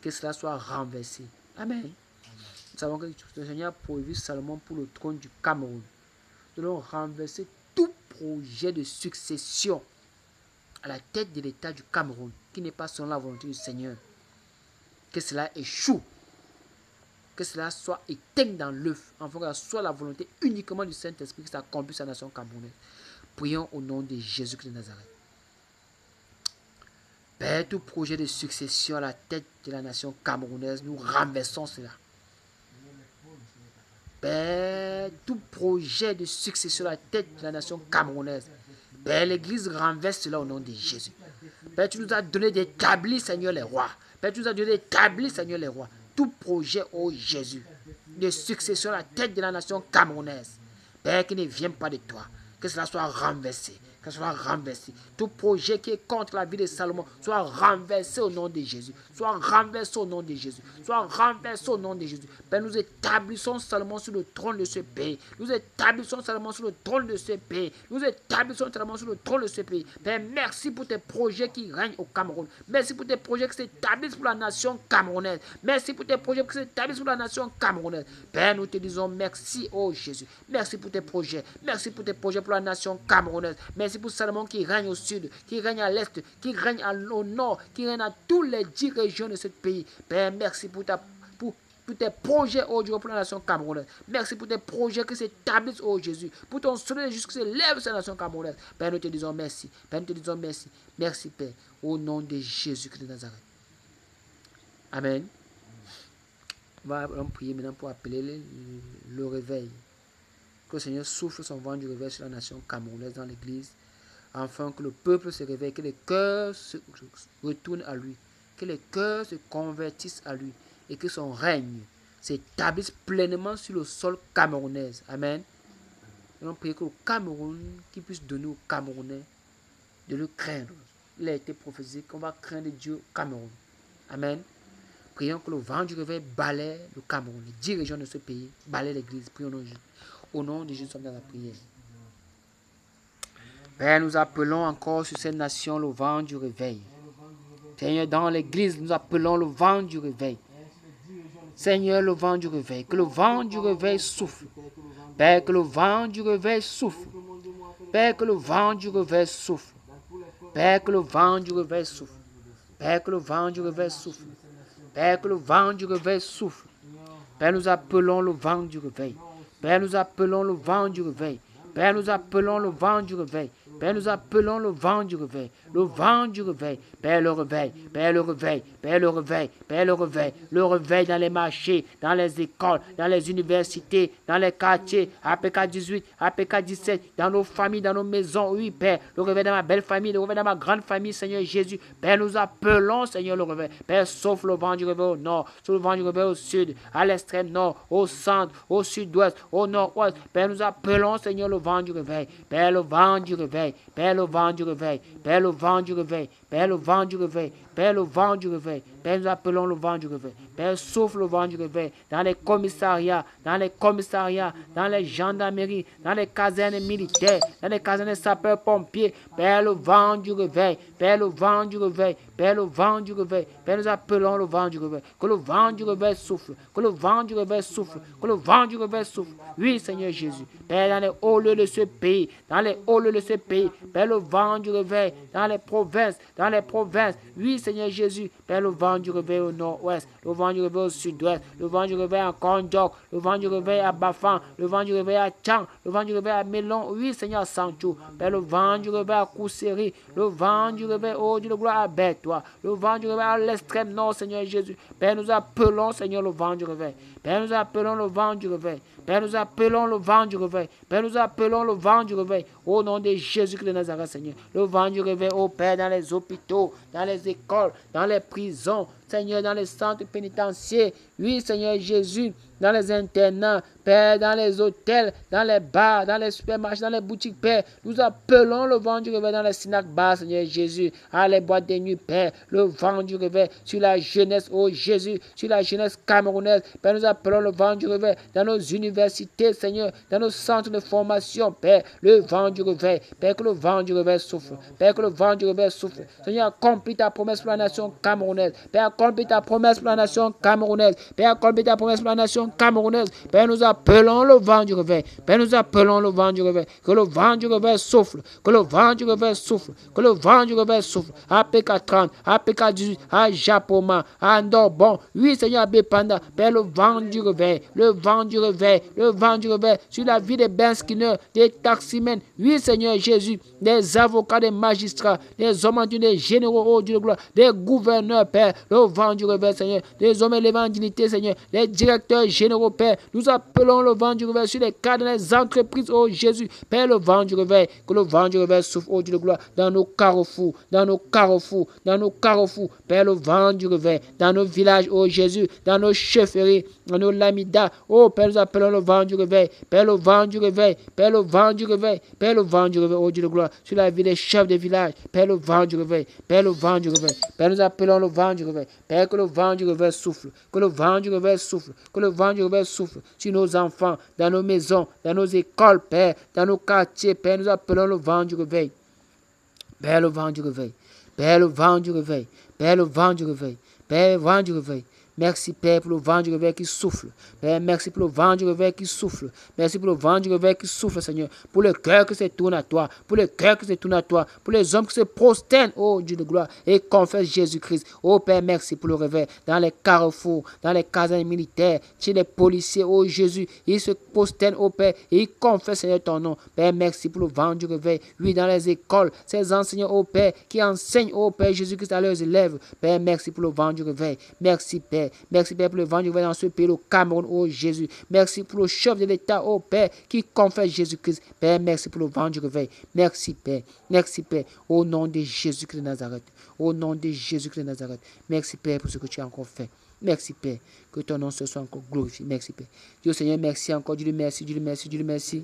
C: Que cela soit renversé. Amen. Nous savons que le Seigneur a pourvu Salomon pour le trône du Cameroun. Nous allons renverser tout projet de succession à la tête de l'État du Cameroun qui n'est pas selon la volonté du Seigneur. Que cela échoue. Que cela soit éteint dans l'œuf, afin que ce soit la volonté uniquement du Saint-Esprit qui s'accomplisse à la nation camerounaise. Prions au nom de Jésus-Christ de Nazareth. Père, tout projet de succession à la tête de la nation camerounaise, nous renversons cela. Père, tout projet de succession à la tête de la nation camerounaise, Père, l'Église renverse cela au nom de Jésus. Père, tu nous as donné d'établir, Seigneur, les rois. Père, tu nous as donné d'établir, Seigneur, les rois. Tout projet, ô Jésus, de succession à la tête de la nation camerounaise, Père, qui ne vient pas de toi, que cela soit renversé. Que ce soit renversé. Tout projet qui est contre la vie de Salomon soit renversé au nom de Jésus. Soit renversé au nom de Jésus. Soit renversé au nom de Jésus. Père, nous établissons Salomon sur le trône de ce pays. Nous établissons Salomon sur le trône de ce pays. Nous établissons Salomon sur le trône de ce pays. Père, merci pour tes projets qui règnent au Cameroun. Merci pour tes projets qui s'établissent pour la nation camerounaise. Merci pour tes projets qui s'établissent pour la nation camerounaise. Père, nous te disons merci, oh Jésus. Merci pour tes projets. Merci pour tes projets pour la nation camerounaise. Merci pour Salomon qui règne au sud, qui règne à l'est, qui règne au nord, qui règne à toutes les 10 régions de ce pays. Père, merci pour tes projets, oh Dieu, pour la nation camerounaise. Merci pour tes projets qui s'établissent, oh Jésus. Pour ton soleil juste qui s'élève sur la nation camerounaise. Père, nous te disons merci. Père, nous te disons merci. Merci, Père, au nom de Jésus-Christ de Nazareth. Amen. On va prier maintenant pour appeler le réveil. Que le Seigneur souffle son vent du réveil sur la nation camerounaise dans l'église. Afin que le peuple se réveille, que les cœurs se retournent à lui, que les cœurs se convertissent à lui, et que son règne s'établisse pleinement sur le sol camerounais. Amen. Nous allons prier que le Cameroun, qui puisse donner aux Camerounais de le craindre. Il a été prophétisé qu'on va craindre Dieu au Cameroun. Amen. Prions que le vent du réveil balaie le Cameroun, les dirigeants de ce pays, balaie l'église. Prions au nom de Jésus, nous sommes dans la prière. Père, nous appelons encore sur cette nation le vent du réveil. Seigneur, dans l'église, nous appelons le vent du réveil. Seigneur, le vent du réveil. Que le vent du réveil souffle. Père, que le vent du réveil souffle. Père, que le vent du réveil souffle. Père, que le vent du réveil souffle. Père, que le vent du réveil souffle. Père, que le vent du réveil souffle. Père, nous appelons le vent du réveil. Père, nous appelons le vent du réveil. Père, nous appelons le vent du réveil. Père, nous appelons le vent du réveil. Le vent du réveil. Père, le réveil. Père, le réveil. Père, le réveil. Père, le réveil. Le réveil dans les marchés, dans les écoles, dans les universités, dans les quartiers, APK 18, APK 17, dans nos familles, dans nos maisons. Oui, Père, le réveil dans ma belle famille, le réveil dans ma grande famille, Seigneur Jésus. Père, nous appelons, Seigneur, le réveil. Père, sauf le vent du réveil au nord, sauf le vent du réveil au sud, à l'extrême nord, au centre, au sud-ouest, au nord-ouest. Père, nous appelons, Seigneur, le vent du réveil. Père, le vent du réveil. Père, le vent du réveil. Père, le vent du réveil. Père, le vent du réveil. Père, le vent du réveil. Père, nous appelons le vent du réveil. Père, souffle le vent du réveil dans les commissariats, dans les gendarmeries, dans les casernes militaires, dans les casernes sapeurs-pompiers. Père, le vent du réveil. Père, le vent du réveil. Père, le vent du réveil. Père, nous appelons le vent du réveil. Que le vent du réveil souffle. Que le vent du réveil souffle. Que le vent du réveil souffle. Oui, Seigneur Jésus. Père, dans les hauts lieux de ce pays, dans les hauts lieux de ce pays. Père, le vent du réveil dans les provinces, Oui, Seigneur Jésus. Père, le vent du réveil au nord-ouest, le vent du réveil au sud-ouest, le vent du réveil à Kondjok, le vent du réveil à Bafan, le vent du réveil à Tchang, le vent du réveil à Mélon. Oui, Seigneur Sancho. Père, le vent du réveil à Kousséry, le vent du réveil au Dieu de gloire à Bertois, le vent du réveil à l'extrême nord, Seigneur Jésus. Père, nous appelons, Seigneur, le vent du réveil. Père, nous appelons le vent du réveil. Père, nous appelons le vent du réveil. Père, nous appelons le vent du réveil. Au nom de Jésus-Christ de Nazareth, Seigneur. Le vent du réveil, ô Père, dans les hôpitaux, dans les écoles, dans les prisons, Seigneur, dans les centres pénitentiaires. Oui, Seigneur Jésus, dans les internats, Père, dans les hôtels, dans les bars, dans les supermarchés, dans les boutiques, Père. Nous appelons le vent du réveil dans les synagogues bars, Seigneur Jésus. À les boîtes de nuit, Père. Le vent du réveil sur la jeunesse, ô Jésus, sur la jeunesse camerounaise. Père, nous appelons le vent du réveil dans nos universités, Seigneur, dans nos centres de formation, Père. Le vent du réveil. Père, que le vent du réveil souffle. Père, que le vent du réveil souffle. Seigneur, accomplis ta promesse pour la nation camerounaise. Père, accomplis ta promesse pour la nation camerounaise. Père, accomplis ta promesse pour la nation camerounaise. Père, nous appelons le vent du réveil. Père, nous appelons le vent du réveil. Que le vent du réveil souffle. Que le vent du réveil souffle. Que le vent du réveil souffle. APK 30, APK 18, à Japoma, à Ndorbon. Oui, Seigneur, à Bépanda. Père, le vent du réveil. Le vent du réveil. Le vent du réveil sur la vie des benskinners, des taximens. Oui, Seigneur Jésus, des avocats, des magistrats, des hommes des généraux, oh Dieu de gloire, des gouverneurs, Père. Le vent du réveil, Seigneur. Des hommes élevés en dignité, Seigneur. Les directeurs généraux, Père. Nous appelons le vent du réveil sur les cadres, les entreprises, oh Jésus. Père, le vent du réveil. Que le vent du réveil souffle, oh Dieu de gloire, dans nos carrefours, dans nos carrefours, dans nos carrefours. Père, le vent du réveil, dans nos villages, oh Jésus, dans nos chefferies, dans nos lamidas. Oh Père, nous appelons le vent du réveil. Père, le vent du réveil. Père, le vent du réveil. Père, le vent du réveil, oh Dieu de gloire, sur la vie des chefs des villages. Père, le vent du réveil. Père, le vent du réveil. Père, nous appelons le vent du réveil. Père, que le vent du réveil souffle. Que le vent du réveil souffle. Que le vent du réveil souffle sur nos enfants, dans nos maisons, dans nos écoles, Père, dans nos quartiers. Père, nous appelons le vent du réveil. Père, le vent du réveil. Père, le vent du réveil. Père, le vent du réveil. Père, le vent du réveil. Merci, Père, pour le vent du réveil qui souffle. Père, merci pour le vent du réveil qui souffle. Merci pour le vent du réveil qui souffle, Seigneur. Pour le cœur qui se tourne à toi. Pour le cœur qui se tourne à toi. Pour les hommes qui se prosternent, oh Dieu de gloire, et confessent Jésus-Christ. Oh Père, merci pour le réveil. Dans les carrefours, dans les casernes militaires, chez les policiers, oh Jésus, ils se prosternent, oh Père, et ils confessent, Seigneur, ton nom. Père, merci pour le vent du réveil. Oui, dans les écoles, ces enseignants, oh Père, qui enseignent, oh Père, Jésus-Christ à leurs élèves. Père, merci pour le vent du réveil. Merci, Père. Merci, Père, pour le vent du réveil dans ce pays, le Cameroun, oh Jésus. Merci pour le chef de l'État, oh Père, qui confesse Jésus-Christ. Père, merci pour le vent du réveil. Merci, Père. Merci, Père. Au nom de Jésus-Christ de Nazareth. Au nom de Jésus-Christ de Nazareth. Merci, Père, pour ce que tu as encore fait. Merci, Père. Que ton nom ce soit encore glorifié. Merci, Père. Dieu Seigneur, merci encore. Dieu, merci, Dieu, merci, Dieu, merci.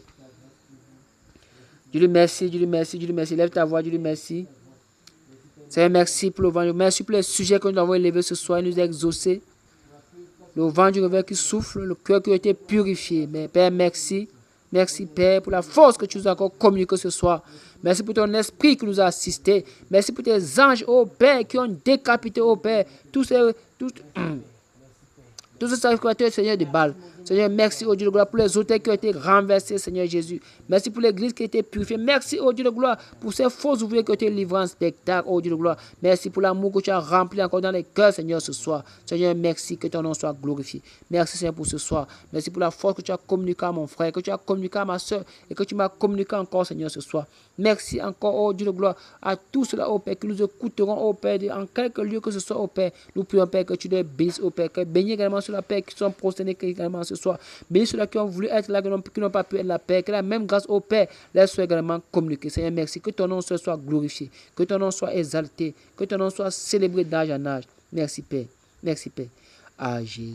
C: Dieu, merci, Dieu, merci, Dieu, merci. Lève ta voix, Dieu, merci. Seigneur, merci pour le vent. Merci pour les sujets que nous avons élevés ce soir et nous exaucés. Le vent du réveil qui souffle, le cœur qui a été purifié. Mais Père, merci. Merci, Père, pour la force que tu nous as encore communiquée ce soir. Merci pour ton esprit qui nous a assistés. Merci pour tes anges, oh Père, qui ont décapité, oh Père, tous ces sacrificateurs, Seigneur, de Baal. Seigneur, merci, oh Dieu de gloire, pour les autels qui ont été renversés, Seigneur Jésus. Merci pour l'église qui a été purifiée. Merci, oh Dieu de gloire, pour ces faux ouvriers qui ont été livrés en spectacle, oh Dieu de gloire. Merci pour l'amour que tu as rempli encore dans les cœurs, Seigneur, ce soir. Seigneur, merci, que ton nom soit glorifié. Merci, Seigneur, pour ce soir. Merci pour la force que tu as communiquée à mon frère, que tu as communiquée à ma soeur et que tu m'as communiqué encore, Seigneur, ce soir. Merci encore, oh Dieu de gloire, à tous ceux-là, oh Père, qui nous écouteront, oh Père, en quelque lieu que ce soit, oh Père. Nous prions, Père, que tu les bénisses, oh Père, que bénis également ceux-là, Père, qui sont prosternés également ce soir. Bénis ceux-là qui ont voulu être là, qui n'ont pas pu être là, Père. Que la même grâce, oh Père, leur soit également communiquée. Seigneur, merci. Que ton nom soit glorifié, que ton nom soit exalté, que ton nom soit célébré d'âge en âge. Merci, Père. Merci, Père. À Jésus.